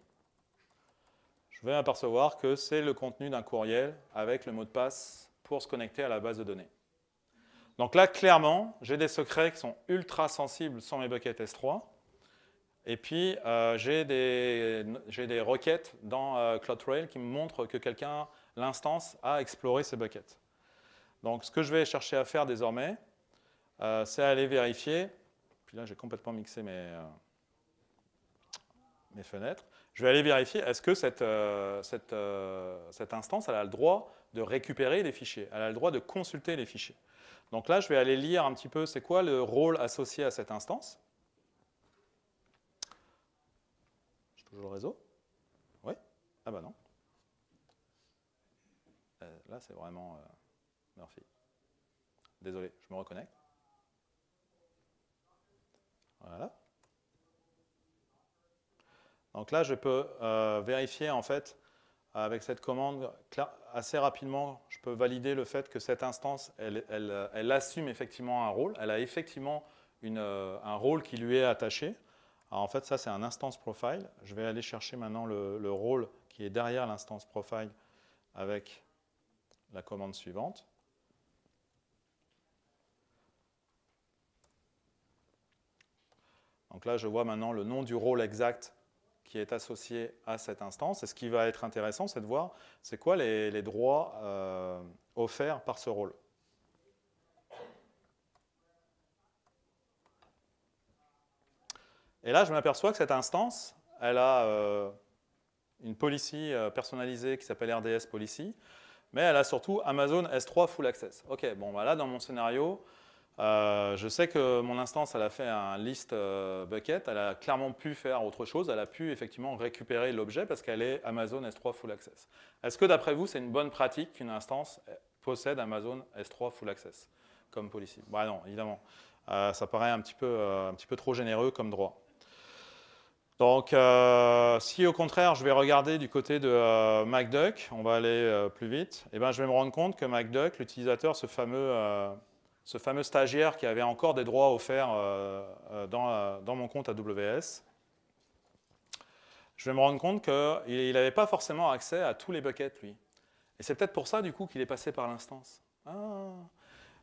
Je vais m'apercevoir que c'est le contenu d'un courriel avec le mot de passe pour se connecter à la base de données. Donc là, clairement, j'ai des secrets qui sont ultra sensibles sur mes buckets S3. Et puis, j'ai des requêtes dans CloudTrail qui me montrent que quelqu'un, l'instance, a exploré ces buckets. Donc, ce que je vais chercher à faire désormais, c'est aller vérifier. Puis là, j'ai complètement mixé mes fenêtres. Je vais aller vérifier, est-ce que cette instance elle a le droit de récupérer les fichiers, elle a le droit de consulter les fichiers. Donc là, je vais aller lire un petit peu, c'est quoi le rôle associé à cette instance. J'ai toujours le réseau? Oui? Ah bah non. Là, c'est vraiment Murphy. Désolé, je me reconnecte. Voilà. Donc là, je peux vérifier en fait avec cette commande assez rapidement. Je peux valider le fait que cette instance, elle assume effectivement un rôle. Elle a effectivement un rôle qui lui est attaché. Alors en fait, ça c'est un instance profile. Je vais aller chercher maintenant le rôle qui est derrière l'instance profile avec la commande suivante. Donc là, je vois maintenant le nom du rôle exact qui est associé à cette instance. Et ce qui va être intéressant, c'est de voir c'est quoi les droits offerts par ce rôle. Et là, je m'aperçois que cette instance, elle a une policy personnalisée qui s'appelle RDS Policy, mais elle a surtout Amazon S3 Full Access. OK, bon, bah là, dans mon scénario, je sais que mon instance, elle a fait un list bucket, elle a clairement pu faire autre chose, elle a pu effectivement récupérer l'objet parce qu'elle est Amazon S3 Full Access. Est-ce que d'après vous, c'est une bonne pratique qu'une instance possède Amazon S3 Full Access comme policy? Bah non, évidemment. Ça paraît un petit peu trop généreux comme droit. Donc, si au contraire, je vais regarder du côté de MacDuck, on va aller plus vite, et ben, je vais me rendre compte que MacDuck, l'utilisateur, ce fameux stagiaire qui avait encore des droits offerts dans mon compte AWS, je vais me rendre compte qu'il n'avait pas forcément accès à tous les buckets, lui. Et c'est peut-être pour ça, du coup, qu'il est passé par l'instance.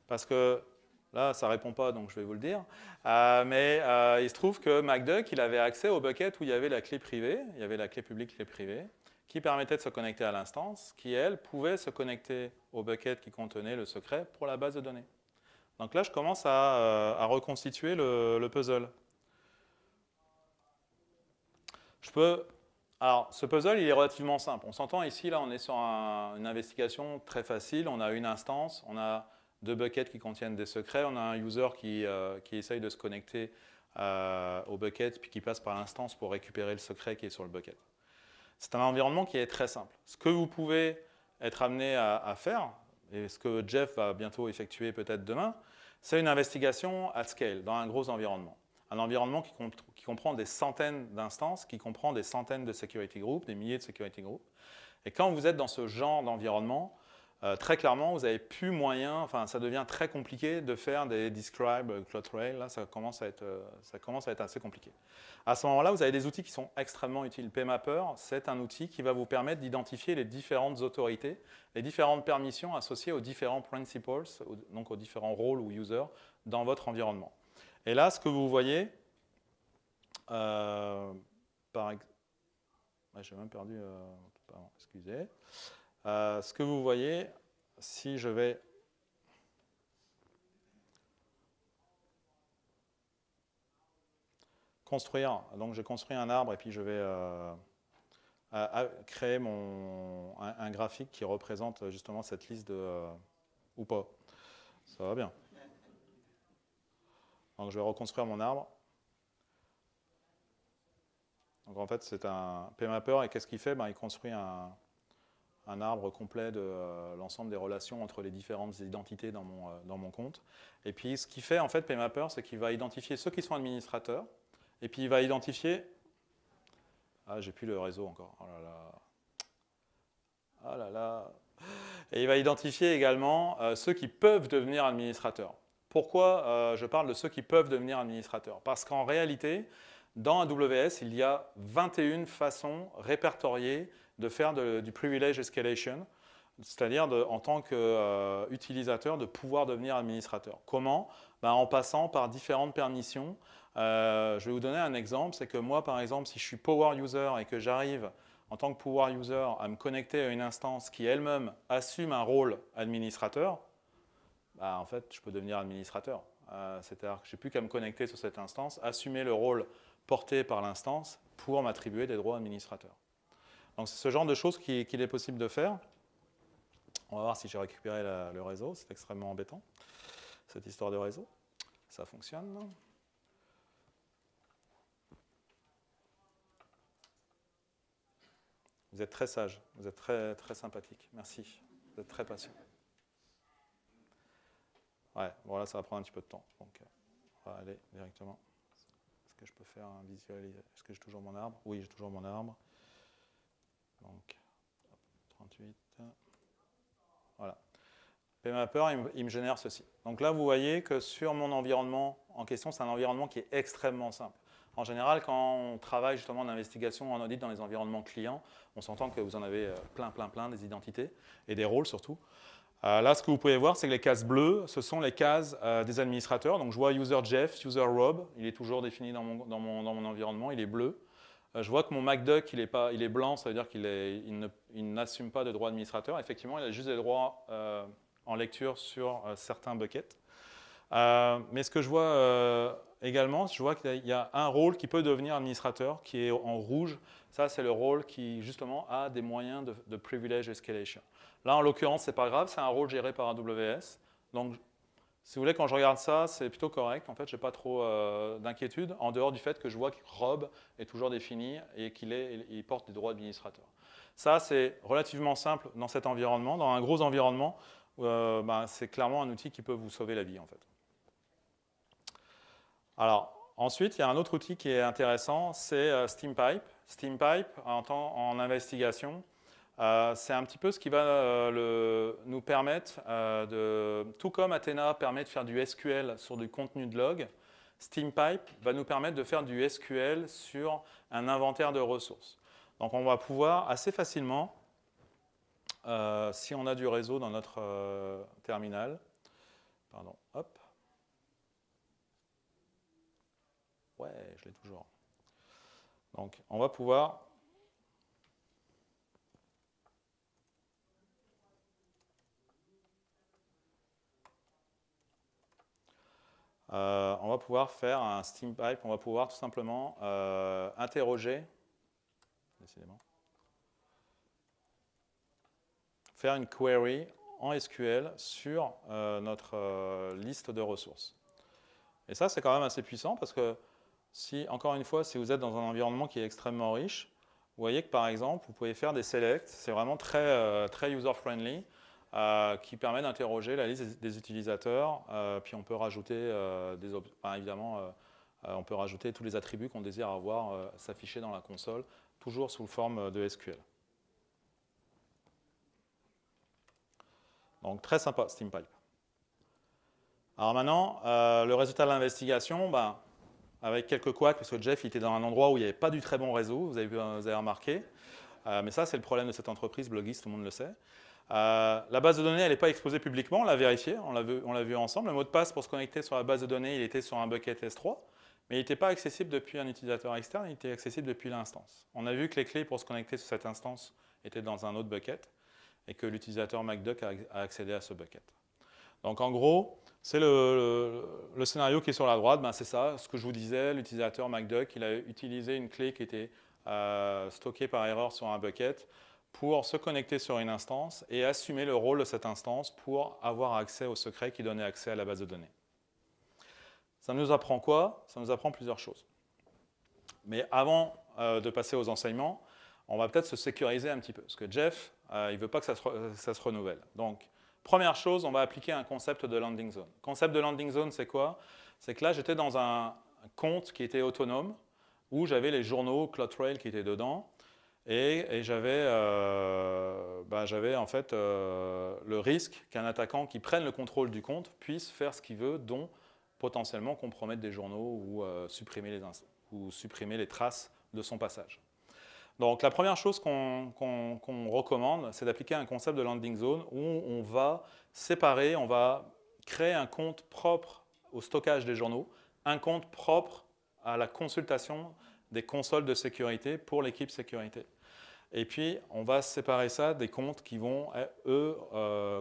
Parce que là, ça ne répond pas, donc je vais vous le dire. Mais il se trouve que MacDuck, il avait accès au bucket où il y avait la clé privée, il y avait la clé publique, clé privée, qui permettait de se connecter à l'instance, qui, elle, pouvait se connecter au bucket qui contenait le secret pour la base de données. Donc là, je commence à reconstituer le puzzle. Alors, ce puzzle, il est relativement simple. On s'entend ici, là, on est sur une investigation très facile. On a une instance, on a deux buckets qui contiennent des secrets, on a un user qui essaye de se connecter au bucket, puis qui passe par l'instance pour récupérer le secret qui est sur le bucket. C'est un environnement qui est très simple. Ce que vous pouvez être amené à faire, et ce que Jeff va bientôt effectuer peut-être demain, c'est une investigation at scale, dans un gros environnement. Un environnement qui comprend des centaines d'instances, qui comprend des centaines de security groups, des milliers de security groups. Et quand vous êtes dans ce genre d'environnement, très clairement, vous n'avez plus moyen, enfin, ça devient très compliqué de faire des describe CloudTrail. Là, ça commence à être assez compliqué. À ce moment-là, vous avez des outils qui sont extrêmement utiles. PMapper, c'est un outil qui va vous permettre d'identifier les différentes autorités, les différentes permissions associées aux différents principles, donc aux différents rôles ou users dans votre environnement. Et là, ce que vous voyez, j'ai même perdu, pardon, excusez. Ce que vous voyez, si je vais construire, donc j'ai construit un arbre et puis je vais créer un graphique qui représente justement cette liste de... ou pas. Ça va bien. Donc je vais reconstruire mon arbre. Donc en fait, c'est un PMapper, et qu'est-ce qu'il fait? Il construit un arbre complet de l'ensemble des relations entre les différentes identités dans mon compte. Et puis ce qu'il fait, en fait, PMapper, c'est qu'il va identifier ceux qui sont administrateurs, et puis il va identifier... Ah, j'ai plus le réseau encore. Oh là là. Ah là là. Et il va identifier également ceux qui peuvent devenir administrateurs. Pourquoi je parle de ceux qui peuvent devenir administrateurs? Parce qu'en réalité, dans AWS, il y a 21 façons répertoriées de faire du privilege escalation, c'est-à-dire en tant qu'utilisateur de pouvoir devenir administrateur. Comment? En passant par différentes permissions. Je vais vous donner un exemple, c'est que moi, par exemple, si je suis power user et que j'arrive en tant que power user à me connecter à une instance qui elle-même assume un rôle administrateur, en fait, je peux devenir administrateur. C'est-à-dire que je n'ai plus qu'à me connecter sur cette instance, assumer le rôle porté par l'instance pour m'attribuer des droits administrateurs. Donc c'est ce genre de choses qu'il est possible de faire. On va voir si j'ai récupéré le réseau, c'est extrêmement embêtant, cette histoire de réseau. Ça fonctionne. Vous êtes très sage, vous êtes très, très sympathique. Merci, vous êtes très patient. Ouais, bon là ça va prendre un petit peu de temps. Donc on va aller directement. Est-ce que je peux faire un visuel? Est-ce que j'ai toujours mon arbre? Oui, j'ai toujours mon arbre. Donc, 38. Voilà. PMapper, il me génère ceci. Donc là, vous voyez que sur mon environnement en question, c'est un environnement qui est extrêmement simple. En général, quand on travaille justement en investigation, en audit dans les environnements clients, on s'entend que vous en avez plein, des identités et des rôles surtout. Là, ce que vous pouvez voir, c'est que les cases bleues, ce sont les cases des administrateurs. Donc je vois user Jeff, user Rob, il est toujours défini dans mon environnement, il est bleu. Je vois que mon MacDuck, il est blanc, ça veut dire qu'il n'assume pas de droits administrateurs. Effectivement, il a juste des droits en lecture sur certains buckets. Mais ce que je vois également, je vois qu'il y a un rôle qui peut devenir administrateur, qui est en rouge. Ça, c'est le rôle qui, justement, a des moyens de privilege escalation. Là, en l'occurrence, ce n'est pas grave, c'est un rôle géré par AWS. Donc, si vous voulez, quand je regarde ça, c'est plutôt correct. En fait, je n'ai pas trop d'inquiétude, en dehors du fait que je vois que Rob est toujours défini et qu'il porte des droits administrateurs. Ça, c'est relativement simple dans cet environnement. Dans un gros environnement, c'est clairement un outil qui peut vous sauver la vie, en fait. Alors, ensuite, il y a un autre outil qui est intéressant, c'est SteamPipe. SteamPipe, en investigation, c'est un petit peu ce qui va nous permettre, tout comme Athena permet de faire du SQL sur du contenu de log, SteamPipe va nous permettre de faire du SQL sur un inventaire de ressources. Donc on va pouvoir assez facilement, si on a du réseau dans notre terminal, pardon, hop, ouais, je l'ai toujours. Donc on va pouvoir... on va pouvoir faire un SteamPipe, on va pouvoir tout simplement interroger, décidément, faire une query en SQL sur notre liste de ressources. Et ça, c'est quand même assez puissant parce que, encore une fois, si vous êtes dans un environnement qui est extrêmement riche, vous voyez que par exemple, vous pouvez faire des selects, c'est vraiment très, très user-friendly, qui permet d'interroger la liste des utilisateurs, puis on peut rajouter évidemment, on peut rajouter tous les attributs qu'on désire avoir s'afficher dans la console, toujours sous forme de SQL. Donc très sympa, SteamPipe. Alors maintenant, le résultat de l'investigation, avec quelques couacs, parce que Jeff il était dans un endroit où il n'y avait pas du très bon réseau, vous avez remarqué. Mais ça, c'est le problème de cette entreprise, Bloggist, tout le monde le sait. La base de données, elle n'est pas exposée publiquement, on l'a vérifié, on l'a vu ensemble. Le mot de passe pour se connecter sur la base de données, il était sur un bucket S3, mais il n'était pas accessible depuis un utilisateur externe, il était accessible depuis l'instance. On a vu que les clés pour se connecter sur cette instance étaient dans un autre bucket, et que l'utilisateur MacDuck a accédé à ce bucket. Donc en gros, c'est le scénario qui est sur la droite, c'est ça, ce que je vous disais, l'utilisateur MacDuck, il a utilisé une clé qui était stockée par erreur sur un bucket pour se connecter sur une instance et assumer le rôle de cette instance pour avoir accès au secret qui donnait accès à la base de données. Ça nous apprend quoi? Ça nous apprend plusieurs choses. Mais avant de passer aux enseignements, on va peut-être se sécuriser un petit peu, parce que Jeff, il ne veut pas que ça se renouvelle. Donc, première chose, on va appliquer un concept de landing zone. Le concept de landing zone, c'est quoi? C'est que là, j'étais dans un compte qui était autonome, où j'avais les journaux CloudTrail qui étaient dedans, et j'avais en fait le risque qu'un attaquant qui prenne le contrôle du compte puisse faire ce qu'il veut, dont potentiellement compromettre des journaux ou supprimer les traces de son passage. Donc la première chose qu'on recommande, c'est d'appliquer un concept de landing zone où on va séparer, on va créer un compte propre au stockage des journaux, un compte propre à la consultation des consoles de sécurité pour l'équipe sécurité. Et puis, on va séparer ça des comptes qui vont, eux,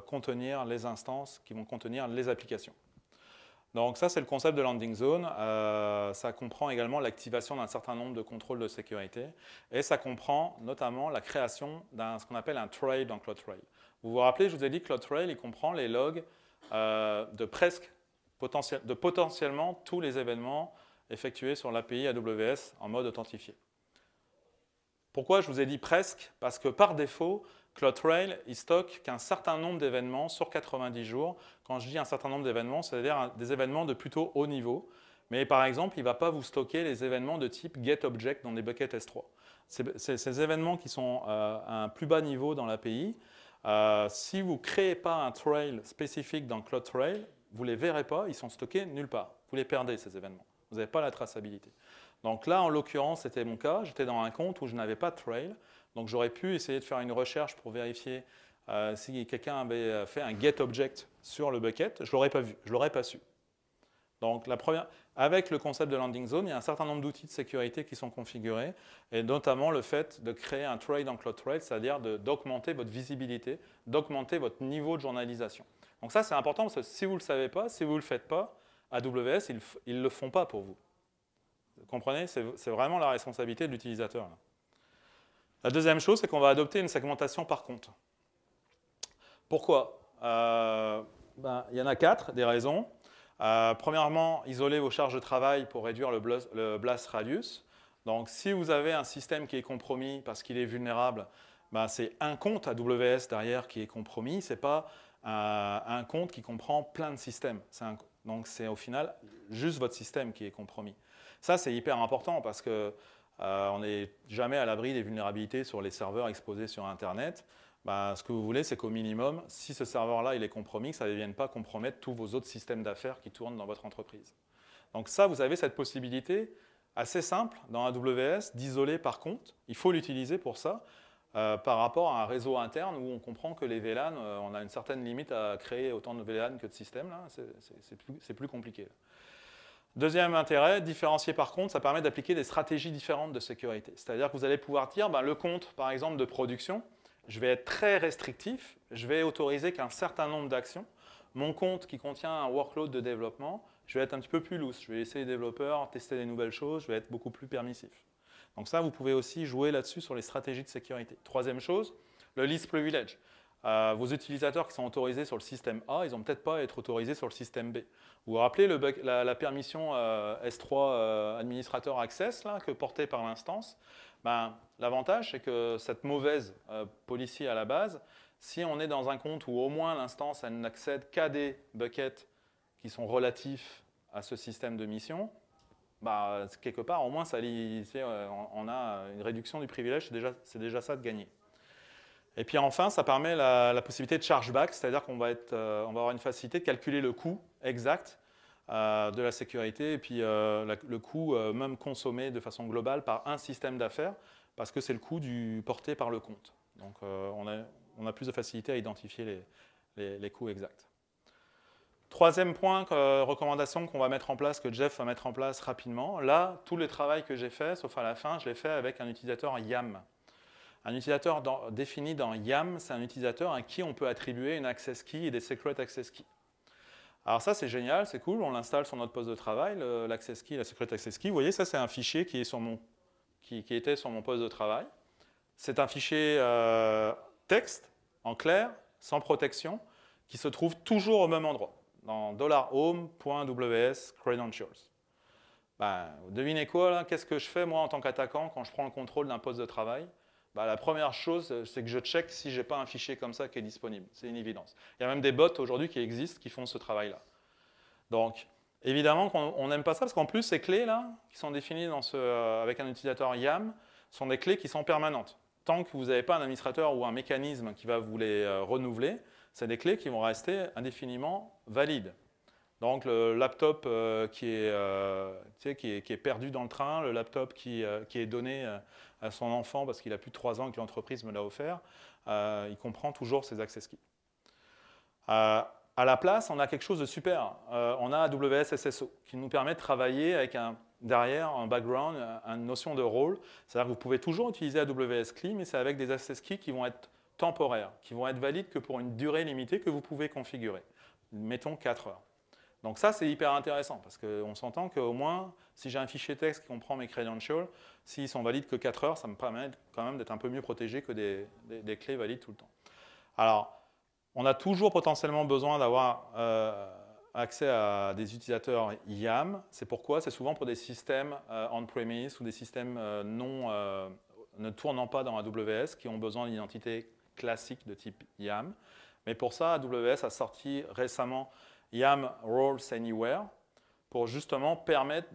contenir les instances, qui vont contenir les applications. Donc ça, c'est le concept de landing zone. Ça comprend également l'activation d'un certain nombre de contrôles de sécurité. Et ça comprend notamment la création d'un ce qu'on appelle un trail dans CloudTrail. Vous vous rappelez, je vous ai dit que CloudTrail, il comprend les logs de potentiellement tous les événements effectués sur l'API AWS en mode authentifié. Pourquoi je vous ai dit presque? Parce que par défaut, CloudTrail, il stocke qu'un certain nombre d'événements sur 90 jours. Quand je dis un certain nombre d'événements, c'est-à-dire des événements de plutôt haut niveau. Mais par exemple, il ne va pas vous stocker les événements de type GetObject dans des buckets S3. Ces événements qui sont à un plus bas niveau dans l'API, si vous ne créez pas un trail spécifique dans CloudTrail, vous ne les verrez pas, ils sont stockés nulle part. Vous les perdez, ces événements. Vous n'avez pas la traçabilité. Donc là, en l'occurrence, c'était mon cas. J'étais dans un compte où je n'avais pas de trail. Donc j'aurais pu essayer de faire une recherche pour vérifier si quelqu'un avait fait un GetObject sur le bucket. Je ne l'aurais pas vu, je ne l'aurais pas su. Donc avec le concept de landing zone, il y a un certain nombre d'outils de sécurité qui sont configurés, et notamment le fait de créer un trail dans CloudTrail, c'est-à-dire d'augmenter votre visibilité, d'augmenter votre niveau de journalisation. Donc ça, c'est important parce que si vous ne le savez pas, si vous ne le faites pas, AWS, ils ne le font pas pour vous. Vous comprenez? C'est vraiment la responsabilité de l'utilisateur. La deuxième chose, c'est qu'on va adopter une segmentation par compte. Pourquoi? Il y en a 4, des raisons. Premièrement, isoler vos charges de travail pour réduire le blast radius. Donc, si vous avez un système qui est compromis parce qu'il est vulnérable, c'est un compte AWS derrière qui est compromis. Ce n'est pas un compte qui comprend plein de systèmes. Donc, c'est au final juste votre système qui est compromis. Ça, c'est hyper important parce que on n'est jamais à l'abri des vulnérabilités sur les serveurs exposés sur Internet. Ce que vous voulez, c'est qu'au minimum, si ce serveur-là il est compromis, que ça ne vienne pas compromettre tous vos autres systèmes d'affaires qui tournent dans votre entreprise. Donc ça, vous avez cette possibilité assez simple dans AWS d'isoler par compte. Il faut l'utiliser pour ça, par rapport à un réseau interne où on comprend que les VLAN, on a une certaine limite à créer autant de VLAN que de systèmes. C'est plus compliqué. Deuxième intérêt, différencier par compte, ça permet d'appliquer des stratégies différentes de sécurité. C'est-à-dire que vous allez pouvoir dire, le compte, par exemple, de production, je vais être très restrictif, je vais autoriser qu'un certain nombre d'actions. Mon compte qui contient un workload de développement, je vais être un petit peu plus loose. Je vais laisser les développeurs tester des nouvelles choses, je vais être beaucoup plus permissif. Donc ça, vous pouvez aussi jouer là-dessus sur les stratégies de sécurité. Troisième chose, le least privilege. Vos utilisateurs qui sont autorisés sur le système A, ils n'ont peut-être pas à être autorisés sur le système B. Vous vous rappelez la permission S3 administrateur access là, que portait par l'instance? L'avantage, c'est que cette mauvaise policy à la base, si on est dans un compte où au moins l'instance n'accède qu'à des buckets qui sont relatifs à ce système de mission, quelque part, au moins, on a une réduction du privilège, c'est déjà ça de gagner. Et puis enfin, ça permet la possibilité de chargeback, c'est-à-dire qu'on va avoir une facilité de calculer le coût exact de la sécurité et puis le coût même consommé de façon globale par un système d'affaires parce que c'est le coût porté par le compte. Donc on a plus de facilité à identifier les coûts exacts. Troisième point, recommandation qu'on va mettre en place, que Jeff va mettre en place rapidement. Là, tout le travail que j'ai fait, sauf à la fin, je l'ai fait avec un utilisateur YAM. Un utilisateur défini dans YAM, c'est un utilisateur à qui on peut attribuer une access key et des secret access keys. Alors ça, c'est génial, c'est cool, on l'installe sur notre poste de travail, l'access key, la secret access key. Vous voyez, ça, c'est un fichier qui était sur mon poste de travail. C'est un fichier texte, en clair, sans protection, qui se trouve toujours au même endroit, dans $home.ws credentials. Bah, devinez quoi, là, qu'est-ce que je fais, moi, en tant qu'attaquant, quand je prends le contrôle d'un poste de travail? Bah, la première chose, c'est que je check si je n'ai pas un fichier comme ça qui est disponible. C'est une évidence. Il y a même des bots aujourd'hui qui existent qui font ce travail-là. Donc, évidemment qu'on n'aime pas ça, parce qu'en plus, ces clés-là, qui sont définies avec un utilisateur YAM, sont des clés qui sont permanentes. Tant que vous n'avez pas un administrateur ou un mécanisme qui va vous les renouveler, c'est des clés qui vont rester indéfiniment valides. Donc le laptop qui est perdu dans le train, le laptop qui est donné à son enfant parce qu'il a plus de 3 ans et que l'entreprise me l'a offert, il comprend toujours ces access keys. À la place, on a quelque chose de super. On a AWS SSO qui nous permet de travailler avec derrière un background, une notion de rôle. C'est-à-dire que vous pouvez toujours utiliser AWS CLI, mais c'est avec des access keys qui vont être temporaires, qui vont être valides que pour une durée limitée que vous pouvez configurer. Mettons 4 heures. Donc ça, c'est hyper intéressant, parce qu'on s'entend qu'au moins, si j'ai un fichier texte qui comprend mes credentials, s'ils sont valides que 4 heures, ça me permet quand même d'être un peu mieux protégé que des clés valides tout le temps. Alors, on a toujours potentiellement besoin d'avoir accès à des utilisateurs YAM. C'est pourquoi c'est souvent pour des systèmes on-premise ou des systèmes ne tournant pas dans AWS qui ont besoin d'une identité classique de type YAM. Mais pour ça, AWS a sorti récemment YAM Roles Anywhere pour justement permettre,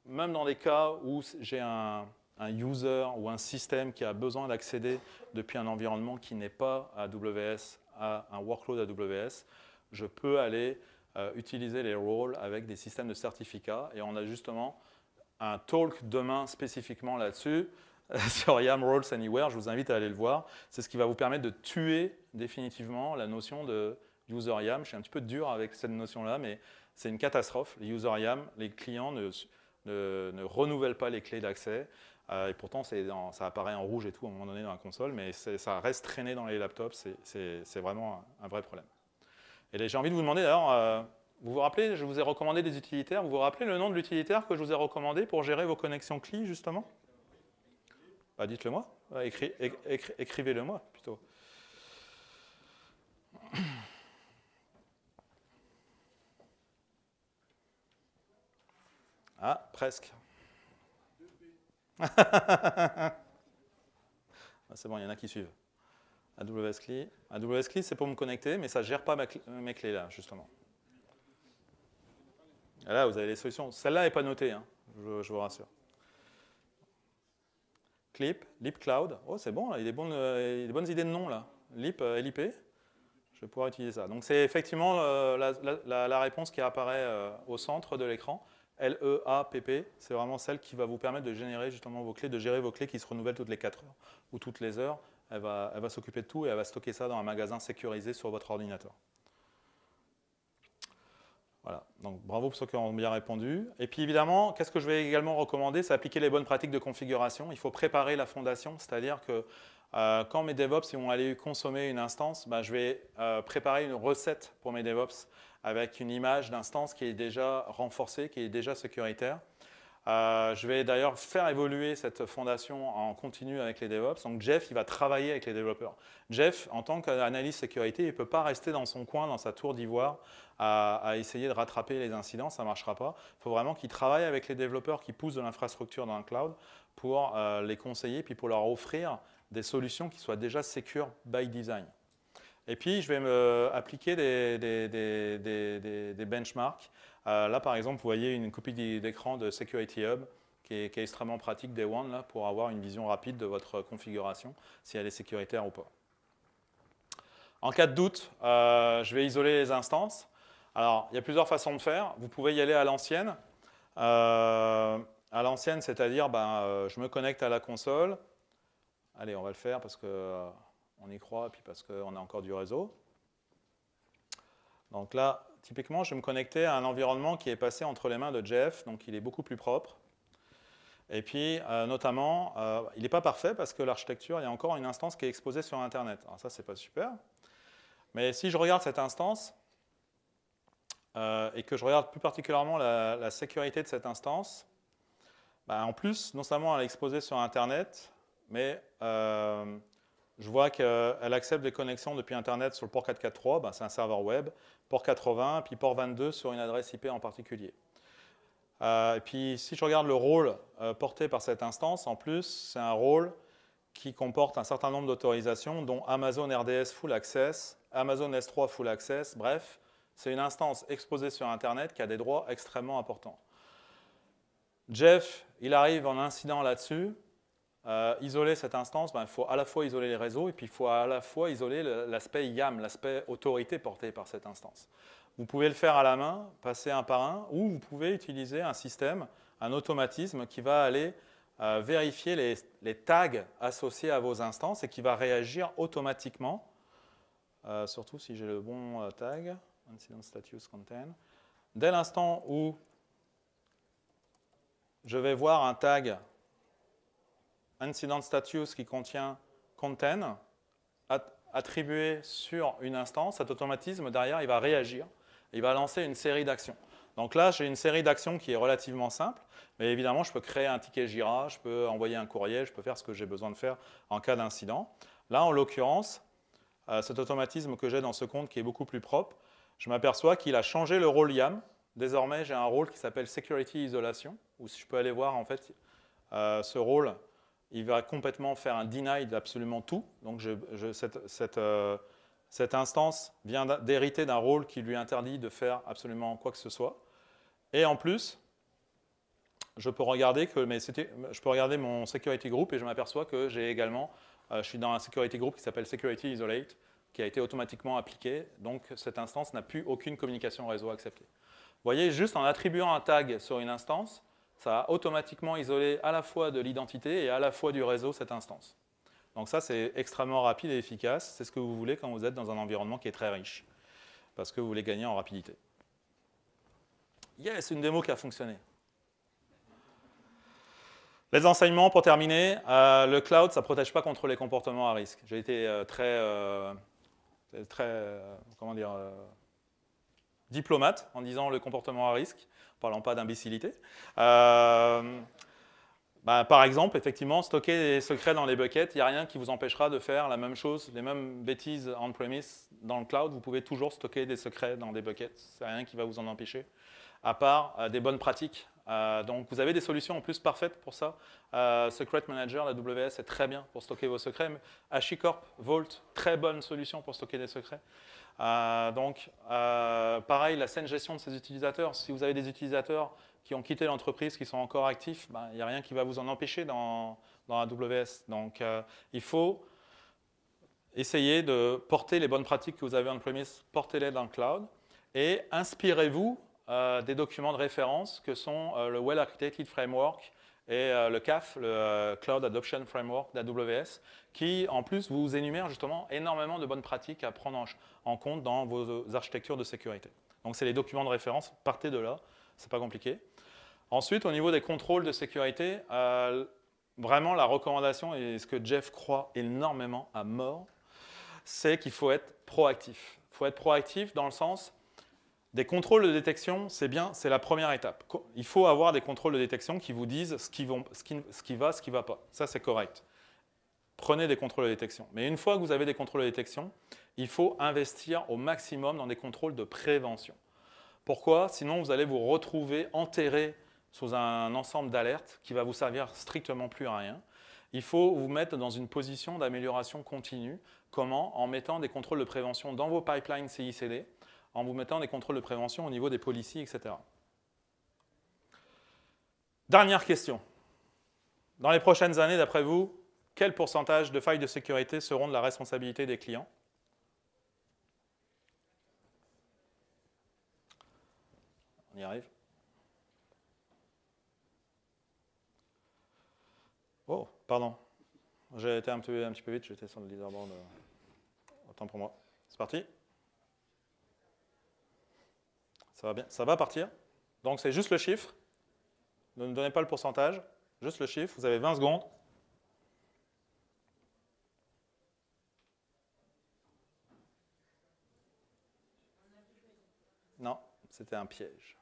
même dans des cas où j'ai un user ou un système qui a besoin d'accéder depuis un environnement qui n'est pas AWS à un workload AWS, je peux aller utiliser les roles avec des systèmes de certificats. Et on a justement un talk demain spécifiquement là-dessus, sur YAM Roles Anywhere. Je vous invite à aller le voir. C'est ce qui va vous permettre de tuer définitivement la notion de user YAM. Je suis un petit peu dur avec cette notion-là, mais c'est une catastrophe. Les user YAM, les clients ne renouvellent pas les clés d'accès. Et pourtant, ça apparaît en rouge et tout à un moment donné dans la console, mais ça reste traîné dans les laptops. C'est vraiment un vrai problème. Et j'ai envie de vous demander d'ailleurs, vous vous rappelez, je vous ai recommandé des utilitaires. Vous vous rappelez le nom de l'utilitaire que je vous ai recommandé pour gérer vos connexions CLI, justement? Bah, dites-le moi. Écrivez-le moi, plutôt. Ah, presque. C'est bon, il y en a qui suivent. AWS CLI. AWS CLI, c'est pour me connecter, mais ça ne gère pas mes clés là, justement. Et là, vous avez les solutions. Celle-là n'est pas notée, hein, je vous rassure. Clip, Leap Cloud. Oh, c'est bon, il y a des bonnes idées de nom là. Leap, LIP. Je vais pouvoir utiliser ça. Donc, c'est effectivement la réponse qui apparaît au centre de l'écran. LEAPP, c'est vraiment celle qui va vous permettre de générer justement vos clés, de gérer vos clés qui se renouvellent toutes les 4 heures ou toutes les heures. Elle va s'occuper de tout et elle va stocker ça dans un magasin sécurisé sur votre ordinateur. Voilà, donc bravo pour ceux qui ont bien répondu. Et puis évidemment, qu'est-ce que je vais également recommander? C'est appliquer les bonnes pratiques de configuration. Il faut préparer la fondation, c'est-à-dire que quand mes DevOps vont aller consommer une instance, je vais préparer une recette pour mes DevOps avec une image d'instance qui est déjà renforcée, qui est déjà sécuritaire. Je vais d'ailleurs faire évoluer cette fondation en continu avec les DevOps. Donc Jeff, il va travailler avec les développeurs. Jeff, en tant qu'analyste sécurité, il ne peut pas rester dans son coin, dans sa tour d'ivoire, à essayer de rattraper les incidents, ça ne marchera pas. Il faut vraiment qu'il travaille avec les développeurs qui poussent de l'infrastructure dans le cloud pour les conseiller, puis pour leur offrir des solutions qui soient déjà secure by design. Et puis, je vais appliquer des benchmarks. Là, par exemple, vous voyez une copie d'écran de Security Hub qui est extrêmement pratique Day One là, pour avoir une vision rapide de votre configuration, si elle est sécuritaire ou pas. En cas de doute, je vais isoler les instances. Alors, il y a plusieurs façons de faire. Vous pouvez y aller à l'ancienne. À l'ancienne, c'est-à-dire, je me connecte à la console. Allez, on va le faire parce qu'on y croit et puis parce qu'on a encore du réseau. Donc là, typiquement, je vais me connecter à un environnement qui est passé entre les mains de Jeff, donc il est beaucoup plus propre. Et puis, notamment, il n'est pas parfait parce que l'architecture, il y a encore une instance qui est exposée sur Internet. Alors ça, c'est pas super. Mais si je regarde cette instance, et que je regarde plus particulièrement la sécurité de cette instance, en plus, non seulement elle est exposée sur Internet, mais je vois qu'elle accepte des connexions depuis Internet sur le port 443, c'est un serveur web, port 80, puis port 22 sur une adresse IP en particulier. Et puis, si je regarde le rôle porté par cette instance, en plus, c'est un rôle qui comporte un certain nombre d'autorisations, dont Amazon RDS Full Access, Amazon S3 Full Access, bref, c'est une instance exposée sur Internet qui a des droits extrêmement importants. Jeff, il arrive en incident là-dessus. Isoler cette instance, il faut à la fois isoler les réseaux et puis il faut à la fois isoler l'aspect YAM, l'aspect autorité porté par cette instance. Vous pouvez le faire à la main, passer un par un, ou vous pouvez utiliser un système, un automatisme qui va aller vérifier les tags associés à vos instances et qui va réagir automatiquement, surtout si j'ai le bon tag, incident status contain. Dès l'instant où je vais voir un tag incident status qui contient contain, attribué sur une instance, cet automatisme derrière, il va réagir, il va lancer une série d'actions. Donc là, j'ai une série d'actions qui est relativement simple, mais évidemment, je peux créer un ticket Jira, je peux envoyer un courriel, je peux faire ce que j'ai besoin de faire en cas d'incident. Là, en l'occurrence, cet automatisme que j'ai dans ce compte qui est beaucoup plus propre, je m'aperçois qu'il a changé le rôle YAM. Désormais, j'ai un rôle qui s'appelle Security Isolation, où si je peux aller voir en fait ce rôle, il va complètement faire un deny d'absolument tout. Donc cette instance vient d'hériter d'un rôle qui lui interdit de faire absolument quoi que ce soit. Et en plus, je peux regarder mon security group et je m'aperçois que j'ai également, je suis dans un security group qui s'appelle Security Isolate, qui a été automatiquement appliqué. Donc cette instance n'a plus aucune communication réseau acceptée. Vous voyez, juste en attribuant un tag sur une instance, ça a automatiquement isolé à la fois de l'identité et à la fois du réseau cette instance. Donc ça, c'est extrêmement rapide et efficace. C'est ce que vous voulez quand vous êtes dans un environnement qui est très riche, parce que vous voulez gagner en rapidité. Yes, une démo qui a fonctionné. Les enseignements, pour terminer, le cloud, ça ne protège pas contre les comportements à risque. J'ai été diplomate en disant le comportement à risque, en parlant pas d'imbécilité. Par exemple, effectivement, stocker des secrets dans les buckets, il n'y a rien qui vous empêchera de faire la même chose, les mêmes bêtises on-premise dans le cloud. Vous pouvez toujours stocker des secrets dans des buckets, il n'y a rien qui va vous en empêcher, à part des bonnes pratiques. Donc vous avez des solutions en plus parfaites pour ça. Secret Manager, la AWS, est très bien pour stocker vos secrets. HashiCorp, Vault, très bonne solution pour stocker des secrets. Pareil, la saine gestion de ces utilisateurs. Si vous avez des utilisateurs qui ont quitté l'entreprise, qui sont encore actifs, il n'y a rien qui va vous en empêcher dans AWS. Donc, il faut essayer de porter les bonnes pratiques que vous avez on-premise, portez-les dans le cloud, et inspirez-vous des documents de référence que sont le Well Architected Framework et le CAF, le Cloud Adoption Framework d'AWS, qui en plus vous énumère justement énormément de bonnes pratiques à prendre en compte dans vos architectures de sécurité. Donc c'est les documents de référence, partez de là, c'est pas compliqué. Ensuite, au niveau des contrôles de sécurité, vraiment la recommandation, et ce que Jeff croit énormément à mort, c'est qu'il faut être proactif. Il faut être proactif dans le sens des contrôles de détection, c'est bien, c'est la première étape. Il faut avoir des contrôles de détection qui vous disent ce qui va, ce qui ne va pas. Ça, c'est correct. Prenez des contrôles de détection. Mais une fois que vous avez des contrôles de détection, il faut investir au maximum dans des contrôles de prévention. Pourquoi? Sinon, vous allez vous retrouver enterré sous un ensemble d'alertes qui va vous servir strictement plus à rien. Il faut vous mettre dans une position d'amélioration continue. Comment? En mettant des contrôles de prévention dans vos pipelines CI/CD, en vous mettant des contrôles de prévention au niveau des policies, etc. Dernière question. Dans les prochaines années, d'après vous, quel pourcentage de failles de sécurité seront de la responsabilité des clients? On y arrive. Oh, pardon. J'ai été un petit peu vite, j'étais sur le leaderboard. Autant pour moi. C'est parti. Ça va bien. Ça va partir. Donc c'est juste le chiffre. Ne me donnez pas le pourcentage. Juste le chiffre. Vous avez 20 secondes. Non, c'était un piège.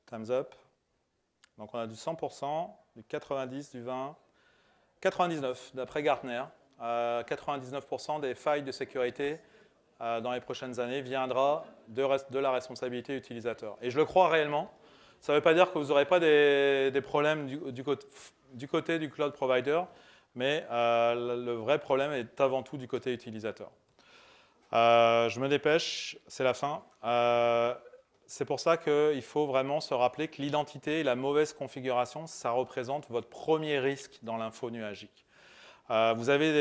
Time's up. Donc on a du 100%, du 90, du 20, 99 d'après Gartner. 99% des failles de sécurité dans les prochaines années viendra de la responsabilité utilisateur. Et je le crois réellement. Ça ne veut pas dire que vous n'aurez pas des problèmes du côté du cloud provider, mais le vrai problème est avant tout du côté utilisateur. Je me dépêche, c'est la fin. C'est pour ça qu'il faut vraiment se rappeler que l'identité et la mauvaise configuration, ça représente votre premier risque dans l'info nuagique. Vous avez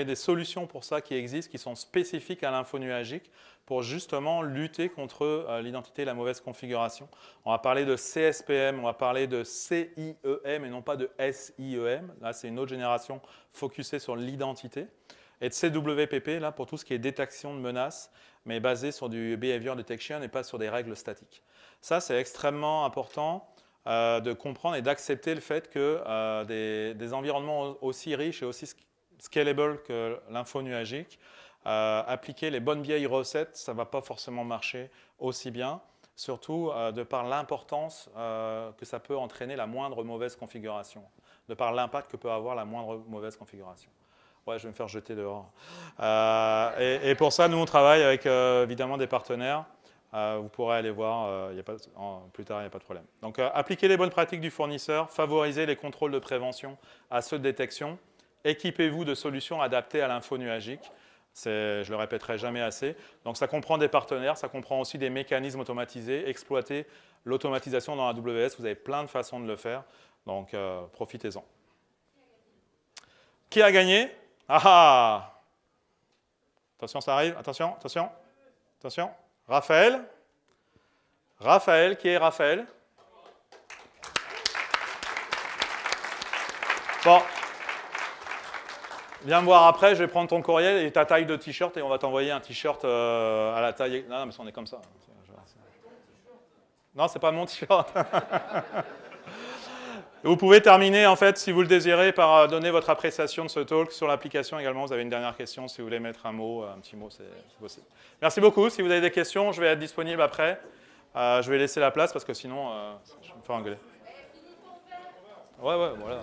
des solutions pour ça qui existent, qui sont spécifiques à l'info nuagique pour justement lutter contre l'identité et la mauvaise configuration. On va parler de CSPM, on va parler de CIEM et non pas de SIEM. Là, c'est une autre génération focusée sur l'identité. Et de CWPP, là, pour tout ce qui est détection de menaces, mais basé sur du behavior detection et pas sur des règles statiques. Ça, c'est extrêmement important de comprendre et d'accepter le fait que des environnements aussi riches et aussi scalable que l'info nuagique, appliquer les bonnes vieilles recettes, ça ne va pas forcément marcher aussi bien, surtout de par l'importance que ça peut entraîner la moindre mauvaise configuration, de par l'impact que peut avoir la moindre mauvaise configuration. Ouais, je vais me faire jeter dehors. Et pour ça, nous, on travaille avec évidemment des partenaires. Vous pourrez aller voir plus tard, il n'y a pas de problème. Donc, appliquez les bonnes pratiques du fournisseur, favorisez les contrôles de prévention à ceux de détection, équipez-vous de solutions adaptées à l'info nuagique. Je ne le répéterai jamais assez. Donc, ça comprend des partenaires, ça comprend aussi des mécanismes automatisés, exploiter l'automatisation dans AWS. Vous avez plein de façons de le faire, donc profitez-en. Qui a gagné? Ah ah! Attention, ça arrive. Attention, attention, attention. Raphaël. Raphaël, qui est Raphaël? Bon. Viens me voir après, je vais prendre ton courriel et ta taille de t-shirt et on va t'envoyer un t-shirt à la taille... Non, mais on est comme ça. Non, c'est pas mon t-shirt. Vous pouvez terminer, en fait, si vous le désirez, par donner votre appréciation de ce talk sur l'application également. Vous avez une dernière question, si vous voulez mettre un petit mot, c'est possible. Merci beaucoup. Si vous avez des questions, je vais être disponible après. Je vais laisser la place parce que sinon, je vais me faire engueuler. Ouais, voilà.